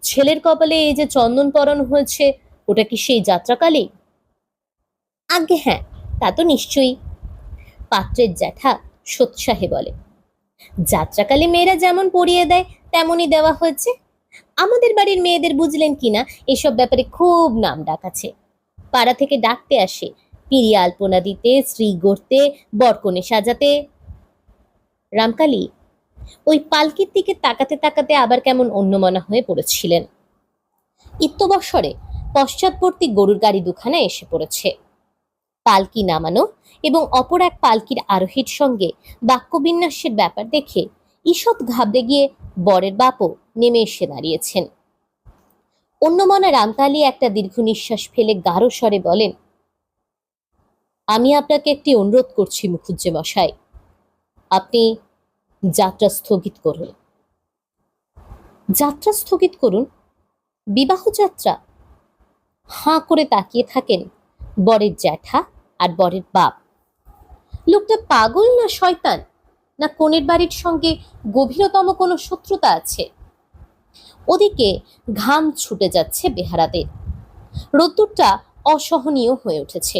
ছেলের কপালে এই যে চন্দন পরানো হয়েছে, ওটা কি সেই যাত্রাকালে? আগে হ্যাঁ, তা তো নিশ্চয়ই। পাত্রের জ্যাঠা সোৎসাহে বলে, যাত্রাকালে মেয়েরা যেমন পরিয়ে দেয় তেমনই দেওয়া হয়েছে। আমাদের বাড়ির মেয়েদের বুঝলেন কিনা এসব ব্যাপারে খুব নাম ডাক আছে। পাড়া থেকে ডাকতে আসে, পিড়ি আলপনা দিতে, শ্রী গড়তে, বরকনে সাজাতে। রামকালী ওই পালকির দিকে তাকাতে তাকাতে আবার কেমন অন্যমনা হয়ে পড়েছিলেন। ইত্যবসরে পশ্চাৎবর্তী গরুর গাড়ি দুখানা এসে পড়েছে। পালকি নামানো এবং অপর এক পালকির আরোহীর সঙ্গে বাক্যবিন্যাসের ব্যাপার দেখে ঈষৎ ঘাবড়ে গিয়ে বরের বাপও নেমে এসে দাঁড়িয়েছেন। অন্যমনা রামকালী একটা দীর্ঘ নিঃশ্বাস ফেলে গাঢ় স্বরে বলেন, আমি আপনাকে একটি অনুরোধ করছি মুখুজ্জে মশাই, আপনি যাত্রা স্থগিত করুন। যাত্রা স্থগিত করুন? বিবাহ যাত্রা? হাঁ করে তাকিয়ে থাকেন বরের জ্যাঠা আর বরের বাপ। লোকটা পাগল না শয়তান, না কনের বাড়ির সঙ্গে গভীরতম কোনো শত্রুতা আছে? ওদিকে ঘাম ছুটে যাচ্ছে বেহারাদের, রোদ্দুরটা অসহনীয় হয়ে উঠেছে।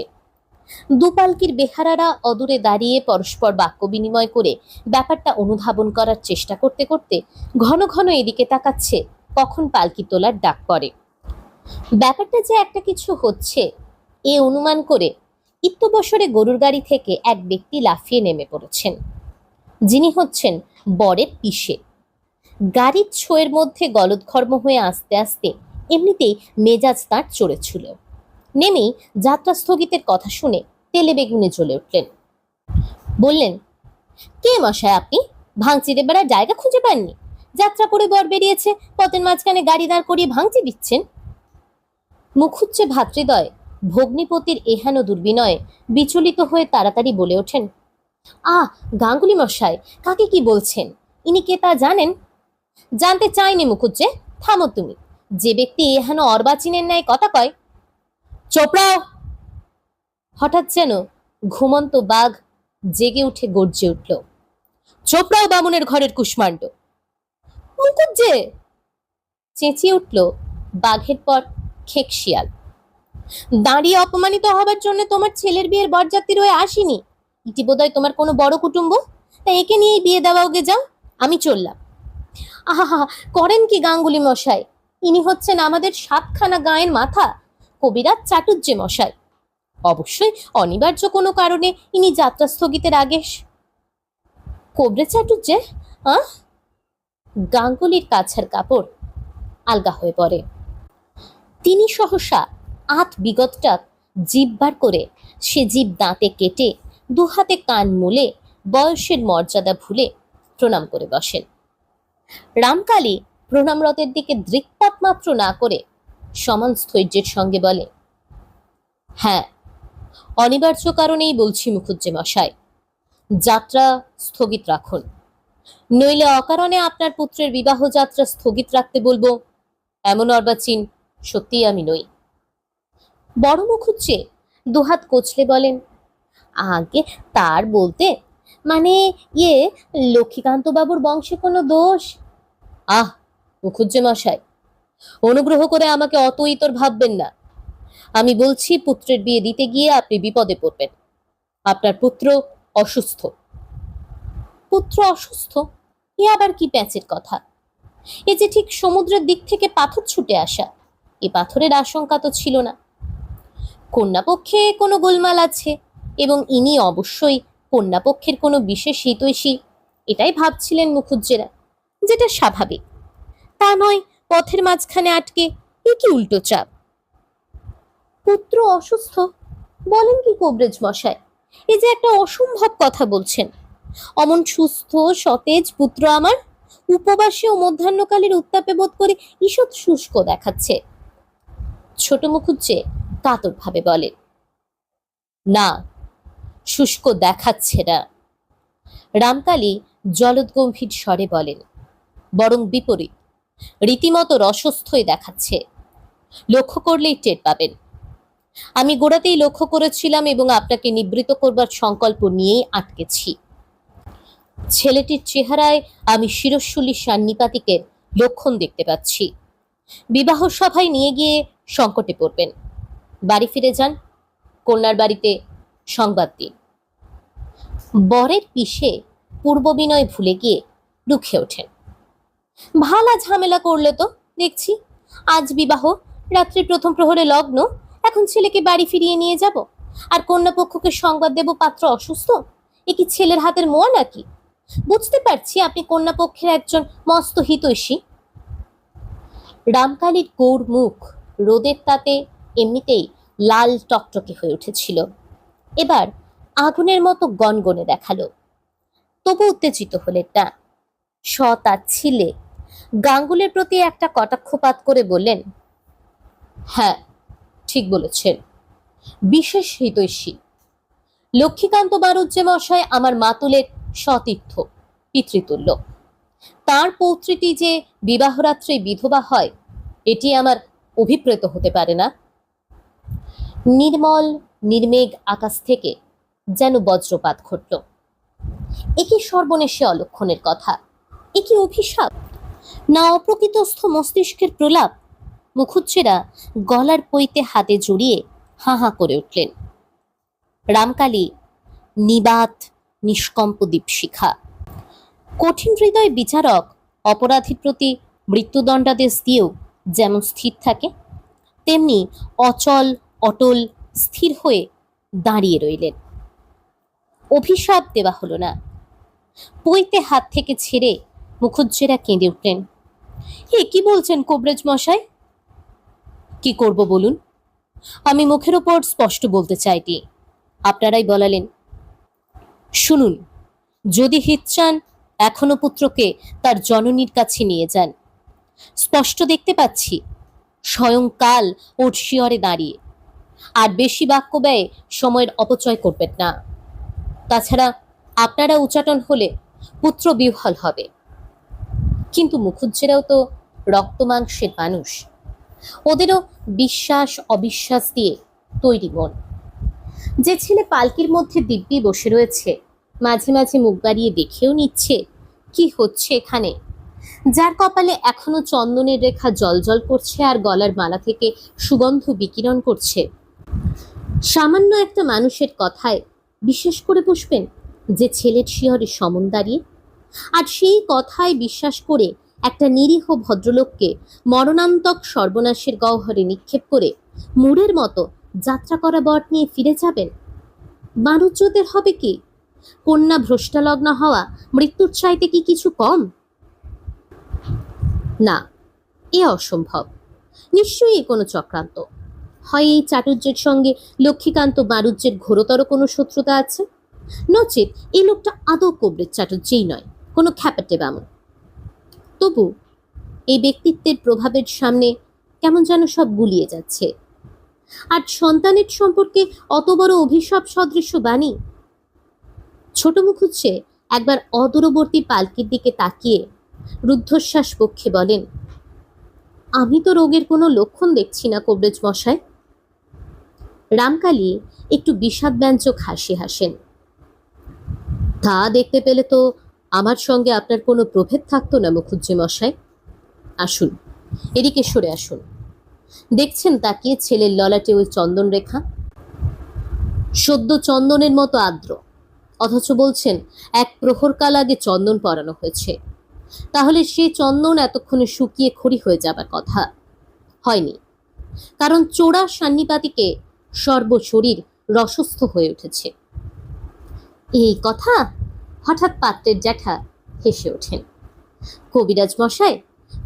দুপালকির বেহারারা অদূরে দাঁড়িয়ে পরস্পর বাক্য বিনিময় করে ব্যাপারটা অনুধাবন করার চেষ্টা করতে করতে ঘন ঘন এদিকে তাকাচ্ছে কখন পালকি তোলার ডাক পড়ে। ব্যাপারটা যে একটা কিছু হচ্ছে এ অনুমান করে ইত্যবসরে গরুর গাড়ি থেকে এক ব্যক্তি লাফিয়ে নেমে পড়েছেন, যিনি হচ্ছেন বরের পিসে। গাড়ির ছোঁয়ের মধ্যে গলদঘর্ম হয়ে আস্তে আস্তে এমনিতেই মেজাজ তাঁর চড়েছিল। নেমেই যাত্রা স্থগিতের কথা শুনে তেলে বেগুনে জ্বলে উঠলেন। বললেন, কে মশাই আপনি? ভাঙচিরে বেড়ার জায়গা খুঁজে পাননি? যাত্রা করে বর বেরিয়েছে, পথের মাঝখানে গাড়ি দাঁড় করিয়ে ভাঙচি দিচ্ছেন। মুখুজ্জে ভাতৃদয় ভগ্নিপতির এহেন দুর্বিনয়ে বিচলিত হয়ে তাড়াতাড়ি বলে ওঠেন, গাঙ্গুলি মশাই, কাকে কি বলছেন? ইনি কে তা জানেন? জানতে চাইনি মুখুজ্জে, থামো তুমি। যে ব্যক্তি এহেন অর্বাচীনের ন্যায় কথা কয়। চোপড়াও! হঠাৎ যেন ঘুমন্ত বাঘ জেগে উঠে গর্জে উঠল, চোপড়াও বামুনের ঘরের কুষ্মাণ্ড! মুখুজ্জে! চেঁচিয়ে উঠল বাঘের পর খেক শিয়াল। দাঁড়িয়ে অপমানিত হবার জন্য তোমার ছেলের বিয়ের বরযাত্রী হয়ে আসিনি। ইতি বোধহয় তোমার কোনো বড় কুটুম্ব, তাই একে নিয়েই বিয়ে দেওয়া, ওকে যাও, আমি চললাম। আহা, করেন কি গাঙ্গুলি মশাই? ইনি হচ্ছেন আমাদের 7খানা গাঁয়ের মাথা, কবিরাজ চাটুজ্জে মশাই। অবশ্যই অনিবার্য কোনো কারণে ইনি যাত্রা স্থগিতের আগে। কোবরে চাটুজ্জে? গাঙ্গুলির কাছার কাপড় আলগা হয়ে পড়ে। তিনি সহসা বিগতটা জিভ বার করে সে জিভ দাঁতে কেটে দুহাতে কান মুলে বয়সের মর্যাদা ভুলে প্রণাম করে বসেন। রামকালী প্রণামরতের দিকে দৃকপাত মাত্র না করে সমান স্থৈর্যের সঙ্গে বলে, হ্যাঁ, অনিবার্য কারণেই বলছি মুখুজ্জে মশাই, যাত্রা স্থগিত রাখুন, নইলে অকারণে আপনার পুত্রের বিবাহ যাত্রা স্থগিত রাখতে বলবো এমন অর্বাচীন সত্যিই আমি নই। বড় মুখুজ্জে দুহাত কোচলে বলেন, আগে তার বলতে মানে লক্ষ্মীকান্ত বাবুর বংশে কোনো দোষ? মুখুজ্জে মশাই, অনুগ্রহ করে আমাকে অত ইতর ভাববেন না। আমি বলছি, পুত্রের বিয়ে দিতে গিয়ে আপনি বিপদে পড়বেন। আপনার পুত্র অসুস্থ। পুত্র অসুস্থ? এ আবার কি প্যাঁচের কথা? এ যে ঠিক সমুদ্রের দিক থেকে পাথর ছুটে আসা। এ পাথরের আশঙ্কা তো ছিল না। কন্যাপক্ষে কোনো গোলমাল আছে এবং ইনি অবশ্যই কন্যাপক্ষের কোনো বিশেষ হিতৈষী, এটাই ভাবছিলেন মুখুজ্জেরা, যেটা স্বাভাবিক। তা নয় পথের মাঝখানে আটকে এ কি উল্টো চাপ। পুত্র অসুস্থ বলেন কি কবরেজ মশাই? এ যে একটা অসম্ভব কথা বলছেন। অমন সুস্থ সতেজ পুত্র আমার উপবাসে ও মধ্যাহ্নকালের উত্তাপে বোধ করে ঈষৎ শুষ্ক দেখাচ্ছে। ছোট মুখুজ্জে কাতর ভাবে বলে, না, শুষ্ক দেখাচ্ছে না। রামকালী জলদগম্ভীর স্বরে বলেন, বরং বিপরীত, রীতিমতো রসস্থই দেখাচ্ছে। লক্ষ্য করলেই টের পাবেন। আমি গোড়াতেই লক্ষ্য করেছিলাম এবং আপনাকে নিবৃত করবার সংকল্প নিয়েই আটকেছি। ছেলেটির চেহারায় আমি শিরস্যুলি সান্নিপাতিকের লক্ষণ দেখতে পাচ্ছি। বিবাহ সভায় নিয়ে গিয়ে সংকটে পড়বেন। বাড়ি ফিরে যান, কন্যার বাড়িতে সংবাদ দিন। বরের পিষে পূর্ব বিনয় ভুলে গিয়ে রুখে ওঠেন, ভালা ঝামেলা করলে তো দেখছি। আজ বিবাহ, রাত্রি প্রথম প্রহরে লগ্ন, এখন ছেলেকে বাড়ি ফিরিয়ে নিয়ে যাব আর কন্যাপক্ষকে সংবাদ দেব পাত্র অসুস্থ? এ কি ছেলের হাতের মোয়া নাকি? বুঝতে পারছি আপনি কন্যাপক্ষের একজন মস্ত হিতৈষী। রামকালীর গৌর মুখ রোদের তাতে এমনিতেই লাল টকটকে হয়ে উঠেছিল, এবার আগুনের মতো গনগনে দেখালো। তবু উত্তেজিত হলেন না। সতাচ্ছিলে গাঙ্গুলের প্রতি একটা কটাক্ষপাত করে বললেন, হ্যাঁ, ঠিক বলেছেন, বিশেষ হিতৈষী। লক্ষ্মীকান্ত বারুজ্জে মশাই আমার মাতুলের সতীর্থ, পিতৃতুল্য। তার পৌত্রীটি যে বিবাহরাত্রে বিধবা হয়, এটি আমার অভিপ্রেত হতে পারে না। নির্মল নির্মেঘ আকাশ থেকে যেন বজ্রপাত ঘটল। এ কি সর্বনেশে অলক্ষণের কথা? এ কি অভিশাপ, না অপ্রকৃতস্থ মস্তিষ্কের প্রলাপ? মুখুজ্জেরা গলার পইতে হাতে জড়িয়ে হাঁ হাঁ করে উঠলেন। রামকালী নিবাত নিষ্কম্প দীপশিখা। কঠিন হৃদয় বিচারক অপরাধীর প্রতি মৃত্যুদণ্ডাদেশ দিয়েও যেমন স্থির থাকে, তেমনি অচল অটল স্থির হয়ে দাঁড়িয়ে রইলেন। অভিশাপ দেওয়া হলো না। পইতে হাত থেকে ছেড়ে মুখুজ্জেরা কেঁদে উঠলেন, হে কি বলছেন কবরেজ মশাই? কি করব বলুন? আমি মুখের ওপর স্পষ্ট বলতে চাইনি, আপনারাই বলালেন। শুনুন, যদি হিত চান এখনো পুত্রকে তার জননীর কাছে নিয়ে যান। স্পষ্ট দেখতে পাচ্ছি স্বয়ং কাল ওর শিয়রে দাঁড়িয়ে। আর বেশি বাক্য ব্যয়ে সময়ের অপচয় করবেন না। তাছাড়া আপনারা উচাটন হলে পুত্র বিহ্বল হবে। কিন্তু মুখুজ্জেরাও তো রক্ত মাংসের মানুষ, ওদেরও বিশ্বাস অবিশ্বাস দিয়ে তৈরি মন। যে ছেলে পালকির মধ্যে দিব্যি বসে রয়েছে, মাঝে মাঝে মুখ বাড়িয়ে দেখেও নিচ্ছে কি হচ্ছে এখানে, যার কপালে এখনো চন্দনের রেখা জলজল করছে আর গলার মালা থেকে সুগন্ধ বিকিরণ করছে, সামান্য একটা মানুষের কথায় বিশ্বাস করে বসবেন যে ছেলের শিহরে সমন দাঁড়িয়ে? আর সেই কথায় বিশ্বাস করে একটা নিরীহ ভদ্রলোককে মরণান্তক সর্বনাশের গহ্বরে নিক্ষেপ করে মুড়ের মতো যাত্রা করা বট নিয়ে ফিরে যাবেন? বাণুজ্যদের হবে কি? কন্যা ভ্রষ্টালগ্ন হওয়া মৃত্যুর চাইতে কি কিছু কম? না, এ অসম্ভব। নিশ্চয়ই কোনো চক্রান্ত। হয় এই চাটুর্যের সঙ্গে লক্ষ্মীকান্ত বাণুজ্যের ঘোরতর কোনো শত্রুতা আছে, নচেত এই লোকটা আদৌ কবরেজ চাটুর্যেই নয়, কোনো খ্যাপাটে বামন। তবু এই ব্যক্তিত্বের প্রভাবের সামনে কেমন যেন সব গুলিয়ে যাচ্ছে। আর সন্তানের সম্পর্কে অত বড় অভিশাপ সদৃশ্য বাণী। ছোট মুখুজ্জে একবার অদূরবর্তী পালকির দিকে তাকিয়ে রুদ্ধশ্বাস পক্ষে বলেন, আমি তো রোগের কোনো লক্ষণ দেখছি না কবরেজ মশাই। রামকালী একটু বিষাদব্যঞ্জক হাসি হাসেন। তা দেখতে পেলে তো আমার সঙ্গে আপনার কোনো প্রভেদ থাকতো না মুখুজ্জে মশাই। আসুন, এদিকে সরে আসুন। দেখছেন তাকিয়ে ছেলের ললাটে ওই চন্দন রেখা, সদ্য চন্দনের মতো আর্দ্র, অথচ বলছেন এক প্রহরকাল আগে চন্দন পরানো হয়েছে। তাহলে সেই চন্দন এতক্ষণে শুকিয়ে খড়ি হয়ে যাবার কথা হয়নি, কারণ চোরা সান্নিপাতিকে সর্বশরীর রসস্থ হয়ে উঠেছে। এই কথা হঠাৎ পাত্রের জ্যাঠা হেসে ওঠেন। কবিরাজ মশাই,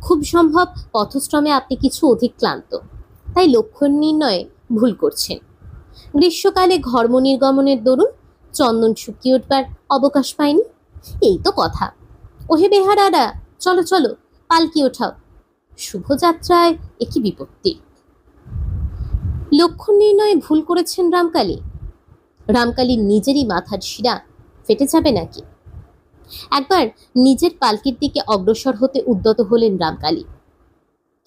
খুব সম্ভব পথশ্রমে আপনি কিছু অধিক ক্লান্ত, তাই লক্ষণ নির্ণয়ে ভুল করছেন। গ্রীষ্মকালে ঘর্ম নির্গমনের দরুন চন্দন শুকিয়ে উঠবার অবকাশ পায়নি, এই তো কথা। ওহে বেহারারা, চলো চলো, পালকি ওঠাও, শুভযাত্রায় একই বিপত্তি। লক্ষণ নির্ণয়ে ভুল করেছেন রামকালী। রামকালীর নিজেরই মাথার শিরা ফেটে যাবে নাকি? একবার নিজের পালকির দিকে অগ্রসর হতে উদ্যত হলেন রামকালী,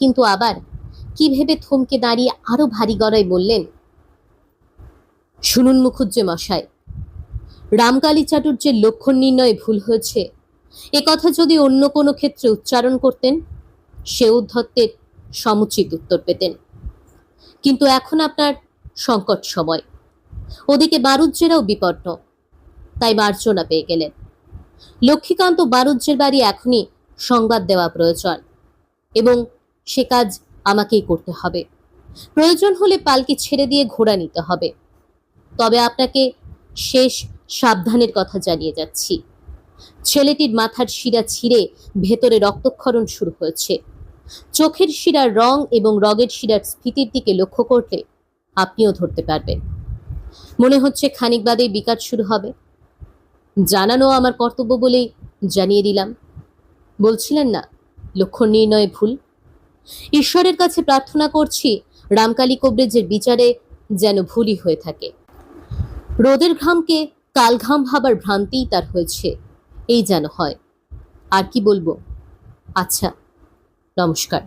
কিন্তু আবার কি ভেবে থমকে দাঁড়িয়ে আরো ভারী গলায় বললেন, শুনুন মুখুজ্জে মশাই, রামকালী চাটুর্যের লক্ষণ নির্ণয়ে ভুল হয়েছে এ কথা যদি অন্য কোনো ক্ষেত্রে উচ্চারণ করতেন, সে উদ্ধত্তের সমুচিত উত্তর পেতেন। কিন্তু এখন আপনার সংকট সময়, ওদিকে বারুজ্যেরাও বিপন্ন, তাই মার্জনা পেয়ে গেলেন। লক্ষ্মীকান্ত বারুজ্যের বাড়ি এখনই সংবাদ দেওয়া প্রয়োজন, এবং সে কাজ আমাকেই করতে হবে। প্রয়োজন হলে পালকি ছেড়ে দিয়ে ঘোড়া নিতে হবে। তবে আপনাকে শেষ সাবধানের কথা জানিয়ে যাচ্ছি, ছেলেটির মাথার শিরা ছিঁড়ে ভেতরে রক্তক্ষরণ শুরু হয়েছে। চোখের শিরার রং এবং রগের শিরার স্ফীতির দিকে লক্ষ্য করলে আপনিও ধরতে পারবেন। মনে হচ্ছে খানিক বাদেই বিকার শুরু হবে। জানানো আমার কর্তব্য বলেই জানিয়ে দিলাম। বলছিলেন না লক্ষণ নির্ণয়ে ভুল? ঈশ্বরের কাছে প্রার্থনা করছি রামকালী কবরেজের বিচারে যেন ভুলই হয়ে থাকে। রোদের ঘামকে কালঘাম ভাবার ভ্রান্তিই তার হয়েছে, এই যেন হয়। আর কি বলবো? আচ্ছা, নমস্কার।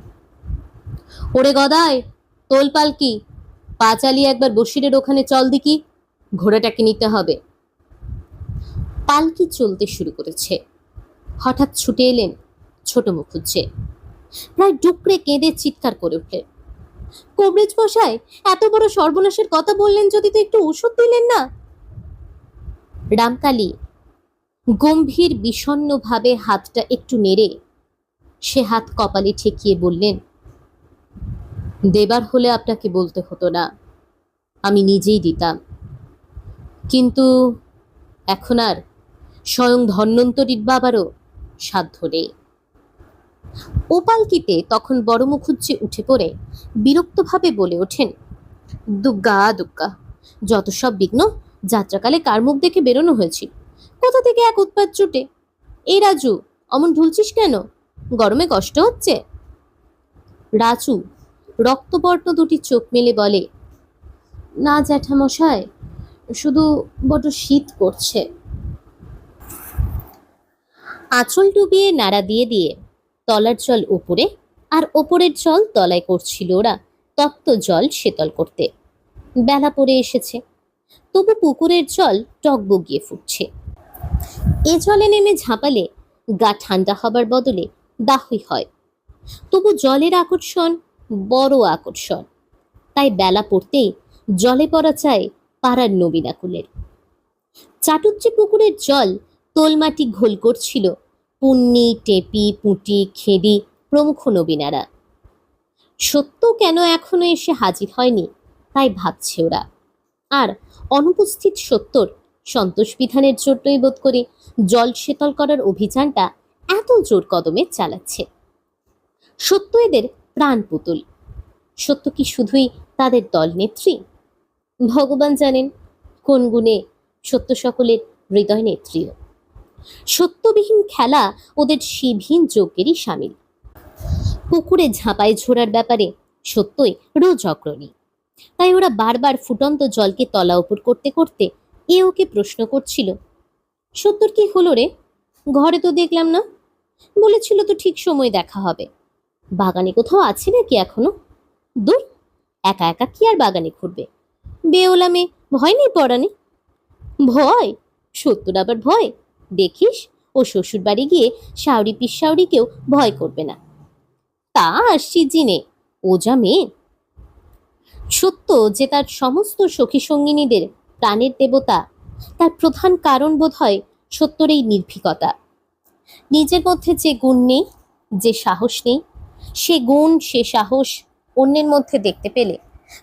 ওরে গদাই, তোল পালকি, পা চালিয়ে একবার বসিরের ওখানে চল দিকি, ঘোড়াটাকে নিতে হবে। পালকি চলতে শুরু করেছে। হঠাৎ ছুটে এলেন ছোট মুখুজ্জে, প্রায় ডুকরে কেঁদে চিৎকার করে উঠলেন, কবরেজ মশাই, এত বড় সর্বনাশের কথা বললেন, যদি তো একটু ওষুধ দিলেন না। রামকালী গম্ভীর বিষণ্ণভাবে হাতটা একটু নেড়ে সে হাত কপালে ঠেকিয়ে বললেন, দেবার হলে আপনাকে বলতে হতো না, আমি নিজেই দিতাম। কিন্তু এখন আর স্বয়ং ধন্বন্তরীর বাবারও সাধ্য নেই। ও পালকিতে তখন বড় মুখুজ্জে উঠে পড়ে বিরক্তভাবে বলে ওঠেন, দুগ্গা দুগ্গা, যত সব বিঘ্ন যাত্রাকালে কার মুখ দেখে বেরোনো হয়েছিল, কোথা থেকে এক উৎপাত জুটে। এই রাজু, অমন ঢুলছিস কেন? গরমে কষ্ট হচ্ছে? রাজু রক্তবর্ণ দুটি চোখ মেলে বলে, না জ্যাঠামশাই, শুধু বড় শীত করছে। আঁচল ডুবিয়ে নাড়া দিয়ে দিয়ে তলার জল উপরে আর ওপরের জল তলায় করছিল ওরা তপ্ত জল শীতল করতে। বেলা পড়ে এসেছে, তবু পুকুরের জল টকবগিয়ে ফুটছে। এ জলে নেমে ঝাঁপালে গা ঠান্ডা হবার বদলে দাহই হয়। তবু জলের আকর্ষণ বড় আকর্ষণ, তাই বেলা পড়তেই জলে পড়া চায় পাড়ার নবীনাকুলের। চাটুজ্জে পুকুরের জল তোলমাটি ঘোল করছিল পুন্নি, টেপি, পুঁটি, খেদি প্রমুখ নবীনারা। সত্য কেন এখনো এসে হাজির হয়নি তাই ভাবছে ওরা, আর অনুপস্থিত সত্যর সন্তোষ বিধানের জন্যই বোধ করে জল শীতল করার অভিযানটা এত জোর কদমে চালাচ্ছে। সত্য এদের প্রাণ পুতুল। সত্য কি শুধুই তাদের দল নেত্রী? ভগবান জানেন কোন গুণে সত্য সকলের হৃদয় নেত্রীও। সত্যবিহীন খেলা ওদের শিবহীন যজ্ঞেরই সামিল। পুকুরে ঝাঁপায় ঝোড়ার ব্যাপারে সত্যই রোজ অগ্রণী, তাই ওরা বারবার ফুটন্ত জলকে তলা উপর করতে করতে এ ওকে প্রশ্ন করছিল, সত্যর কি হলো রে? ঘরে তো দেখলাম না, বলেছিল তো ঠিক সময় দেখা হবে। বাগানে কোথাও আছে নাকি এখনো? দূর, একা একা কি আর বাগানে ঘুরবে? বেওলা মেয়ে, ভয় নেই পড়ানে? ভয়? সত্যর আবার ভয়? দেখিস, ও শ্বশুর বাড়ি গিয়ে শাওরি পিসাউরিকেও ভয় করবে না। তা আসছি জিনে, ও যা মেয়ে। সত্য যে তার সমস্ত সখী সঙ্গিনীদের প্রাণের দেবতা, তার প্রধান কারণ বোধ হয় সত্যর এই নির্ভীকতা। নিজের মধ্যে যে গুণ নেই, যে সাহস নেই, সে গুণ সে সাহস অন্যের মধ্যে দেখতে পেলে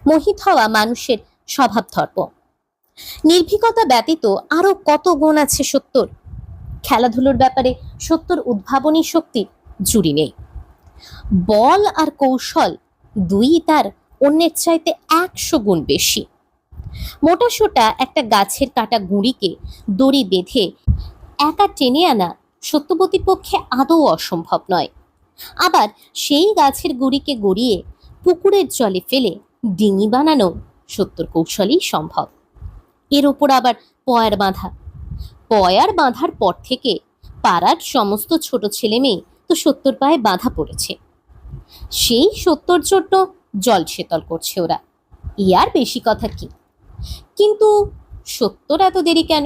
মোহিত হওয়া মানুষের স্বভাব ধর্ম। নির্ভীকতা ব্যতীত আরো কত গুণ আছে সত্যর। খেলাধুলোর ব্যাপারে সত্যর উদ্ভাবনী শক্তি জুড়ি নেই। বল আর কৌশল দুই তার অন্যের চাইতে 100 গুণ বেশি। মোটা সোটা একটা গাছের কাটা গুঁড়িকে দড়ি বেঁধে একা টেনে আনা সত্যবতীর পক্ষে আদৌ অসম্ভব নয়। আবার সেই গাছের গুড়িকে গড়িয়ে পুকুরের জলে ফেলে ডিঙি বানানো সত্যর কৌশলেই সম্ভব। এর ওপর আবার পয়ার বাঁধা। পয়ার বাঁধার পর থেকে পাড়ার সমস্ত ছোট ছেলে মেয়ে তো সত্যর পায়ে বাঁধা পড়েছে। সেই সত্যর জন্য জল শীতল করছে ওরা। ইয়ার বেশি কথা কি? কিন্তু সত্যর এত দেরি কেন?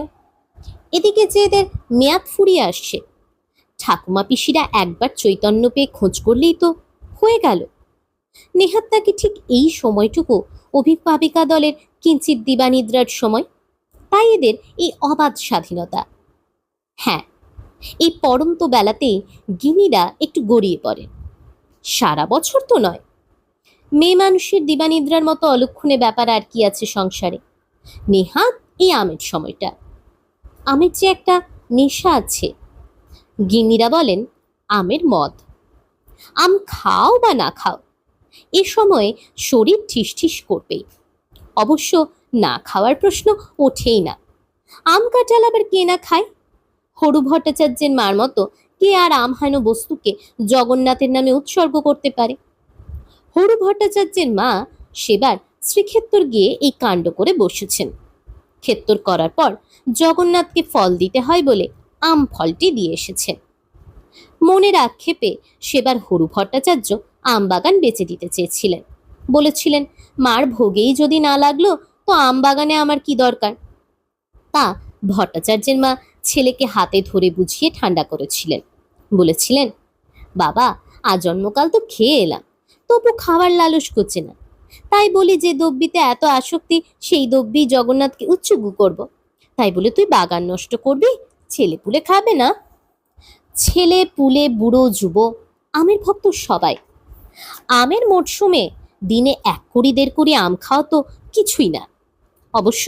এদিকে যে এদের মেয়াদ ফুরিয়ে আসছে, ঠাকুমা পিসিরা একবার চৈতন্য পেয়ে খোঁজ করলেই তো হয়ে গেল। নেহাত নাকি ঠিক এই সময়টুকু অভিভাবিকা দলের কিঞ্চিত দিবানিদ্রার সময়, তাই এদের এই অবাধ স্বাধীনতা। হ্যাঁ, এই পড়ন্ত বেলাতেই গিনিরা একটু গড়িয়ে পড়ে। সারা বছর তো নয়। মেয়ে মানুষের দিবানিদ্রার মতো অলক্ষণে ব্যাপার আর কি আছে সংসারে? নেহাত এই আমের সময়টা। আমের যে একটা নেশা আছে। গিন্নিরা বলেন আমের মদ। আম খাও বা না খাও, এ সময়ে শরীর ঠিস ঠিস করবেই। অবশ্য না খাওয়ার প্রশ্ন ওঠেই না। আম কাঁঠাল আবার কে না খায়? হরু ভট্টাচার্যের মার মতো কে আর আমহান বস্তুকে জগন্নাথের নামে উৎসর্গ করতে পারে? হরু ভট্টাচার্যের মা সেবার শ্রীক্ষেত্তর গিয়ে এই কাণ্ড করে বসেছেন। ক্ষেত্তর করার পর জগন্নাথকে ফল দিতে হয় বলে আম ফলটি দিয়ে এসেছেন। মনের আক্ষেপে সেবার হরু ভট্টাচার্য আম বাগান বেচে দিতে চেয়েছিলেন। বলেছিলেন, মার ভোগেই যদি না লাগলো তো আম বাগানে আমার কি দরকার? তা ভট্টাচার্যের মা ছেলেকে হাতে ধরে বুঝিয়ে ঠান্ডা করেছিলেন। বলেছিলেন, বাবা আজন্মকাল তো খেয়ে এলাম, তবু খাবার লালস করছে না। তাই বলি যে দব্বিতে এত আসক্তি, সেই দব্বি জগন্নাথকে উৎসর্গ করব। তাই বলে তুই বাগান নষ্ট করবি? ছেলে পুলে খাবে না? ছেলে পুলে বুড়ো যুব আমের ভক্ত সবাই। আমের মরশুমে দিনে 1 কুড়ি 1.5 কুড়ি আম খাওয়া তো কিছুই না। অবশ্য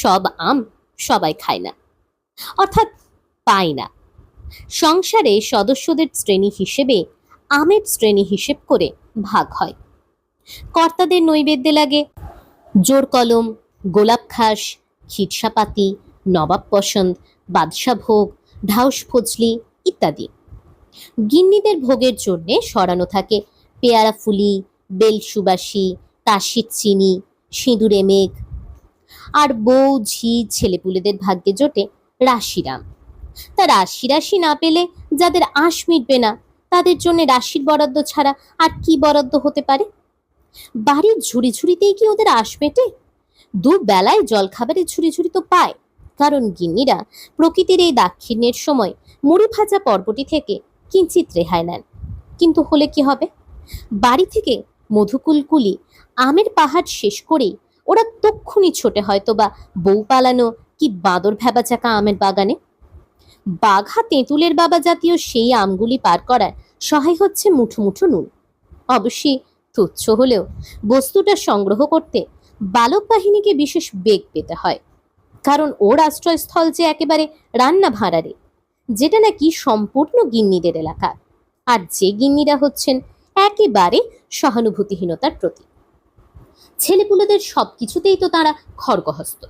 সব আম সবাই খায় না, অর্থাৎ পায় না। সংসারে সদস্যদের শ্রেণী হিসেবে আমের শ্রেণী হিসেব করে ভাগ হয়। কর্তাদের নৈবেদ্যে লাগে জোর কলম, গোলাপ খাস, খিটসাপাতি, নবাব পছন্দ, বাদশা ভোগ, ঢাউস ফজলি ইত্যাদি। গিন্নিদের ভোগের জন্য সরানো থাকে পেয়ারা ফুলি, বেল সুবাসী, কাশির চিনি, সিঁদুরে মেঘ। আর বউ ঝি ছেলেপুলেদের ভাগ্যে জোটে রাশিরাম। তা রাশি রাশি না পেলে যাদের আঁশ মিটবে না, তাদের জন্য রাশির বরাদ্দ ছাড়া আর কি বরাদ্দ হতে পারে? বাড়ির ঝুড়ি ঝুড়িতেই কি ওদের আঁশ মেটে? দুবেলায় জল খাবারের ঝুড়ি ঝুড়ি তো পায়, কারণ গিন্নিরা প্রকৃতির এই দাক্ষিণ্যের সময় মুড়ি ভাজা পর্বটি থেকে কিঞ্চিত রেহাই নেন। কিন্তু হলে কি হবে? বাড়ি থেকে মধুকুলকুলি আমের পাহাড় শেষ করেই ওরা তক্ষুনি ছোটে হয়তো বা বউ পালানো কি বাঁদর ভেবাচাকা আমের বাগানে। বাঘা তেঁতুলের বাবা জাতীয় সেই আমগুলি পার করার সহায় হচ্ছে মুঠো মুঠো নুন। অবশ্যই তুচ্ছ হলেও বস্তুটা সংগ্রহ করতে বালক বাহিনীকে বিশেষ বেগ পেতে হয়, কারণ ওর আশ্রয়স্থল যে একেবারে রান্না ভাঁড়ারে, যেটা নাকি সম্পূর্ণ গিন্নিদের এলাকা। আর যে গিন্নিরা হচ্ছেন একেবারে সহানুভূতিহীনতার প্রতীক। ছেলেপুলেদের সবকিছুতেই তো তারা খড়গহস্ত।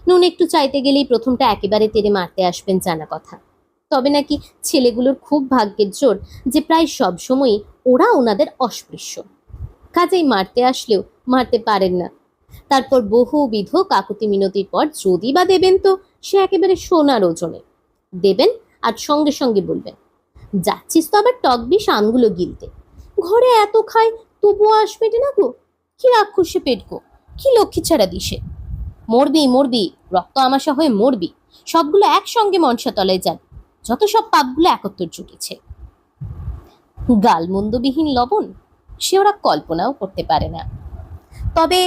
নুন একটু চাইতে গেলেই প্রথমটা একেবারে তেড়ে মারতে আসবেন জানা কথা। তবে নাকি ছেলেগুলোর খুব ভাগ্যের জোর যে প্রায় সব সময়ই ওরা ওনাদের অস্পৃশ্য, কাজেই মারতে আসলেও মারতে পারেন না। তারপর বহুবিধ কাকুতি মিনতির পর যদি বা দেবেন তো সে একেবারে সোনার ওজনে দেবেন, আর সঙ্গে সঙ্গে বলবেন, যাচ্ছিস তো আবার টক বিষ আমগুলো গিলতে, ঘরে এত খায় তবুও আঁশ মেটে না গো, কি রাক্ষসে পেট গো, কি লক্ষ্মী ছাড়া দিশে, মরবি মরবি, রক্ত আমাশা হয়ে মরবি, সবগুলো একসঙ্গে মনসা তলায় যান, যত সব পাপগুলো একত্তর জুটেছে। গালমন্দবিহীন লবণ সে ওরা কল্পনাও করতে পারে না। তবে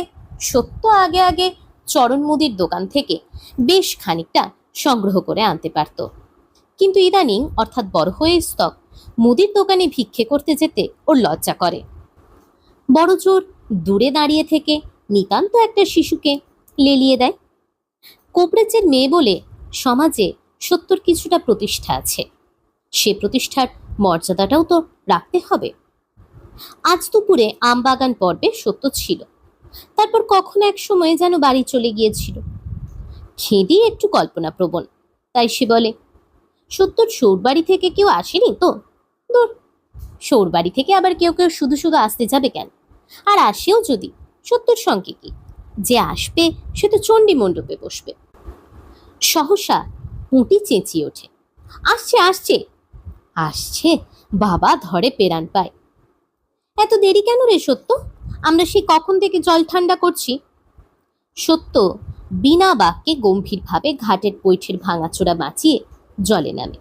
সত্য আগে আগে চরণ মুদির দোকান থেকে বেশ খানিকটা সংগ্রহ করে আনতে পারত, কিন্তু ইদানিং অর্থাৎ বড় হয়ে স্তক মুদির দোকানে ভিক্ষে করতে যেতে ওর লজ্জা করে। বড় জোর দূরে দাঁড়িয়ে থেকে নিতান্ত একটা শিশুকে লেলিয়ে দেয়। কোবরেজের মেয়ে বলে সমাজে সত্যর কিছুটা প্রতিষ্ঠা আছে, সে প্রতিষ্ঠার মর্যাদাটাও তো রাখতে হবে। আজ দুপুরে আমবাগান পর্বে সত্য ছিল, তারপর কখনো এক সময়ে যেন বাড়ি চলে গিয়েছিল। খেদি একটু কল্পনাপ্রবণ, তাই সে বলে, সত্যর শোরবাড়ি থেকে কেউ আসেনি তো? দূর, শোরবাড়ি থেকে আবার কেউ কেউ শুধু শুধু আসতে যাবে কেন? আর আসেও যদি, সত্যর সঙ্গে কি? যে আসবে সে তো চণ্ডী মণ্ডপে বসবে। সহসা পুঁটি চেঁচিয়ে ওঠে, আসছে আসছে আসছে! বাবা ধরে পেরান পায়। এত দেরি কেন রে সত্য? আমরা সেই কখন থেকে জল ঠান্ডা করছি। সত্য বিনা বাক্যে গম্ভীরভাবে ঘাটের পৈঠের ভাঙাচোরা বাঁচিয়ে জলে নামে।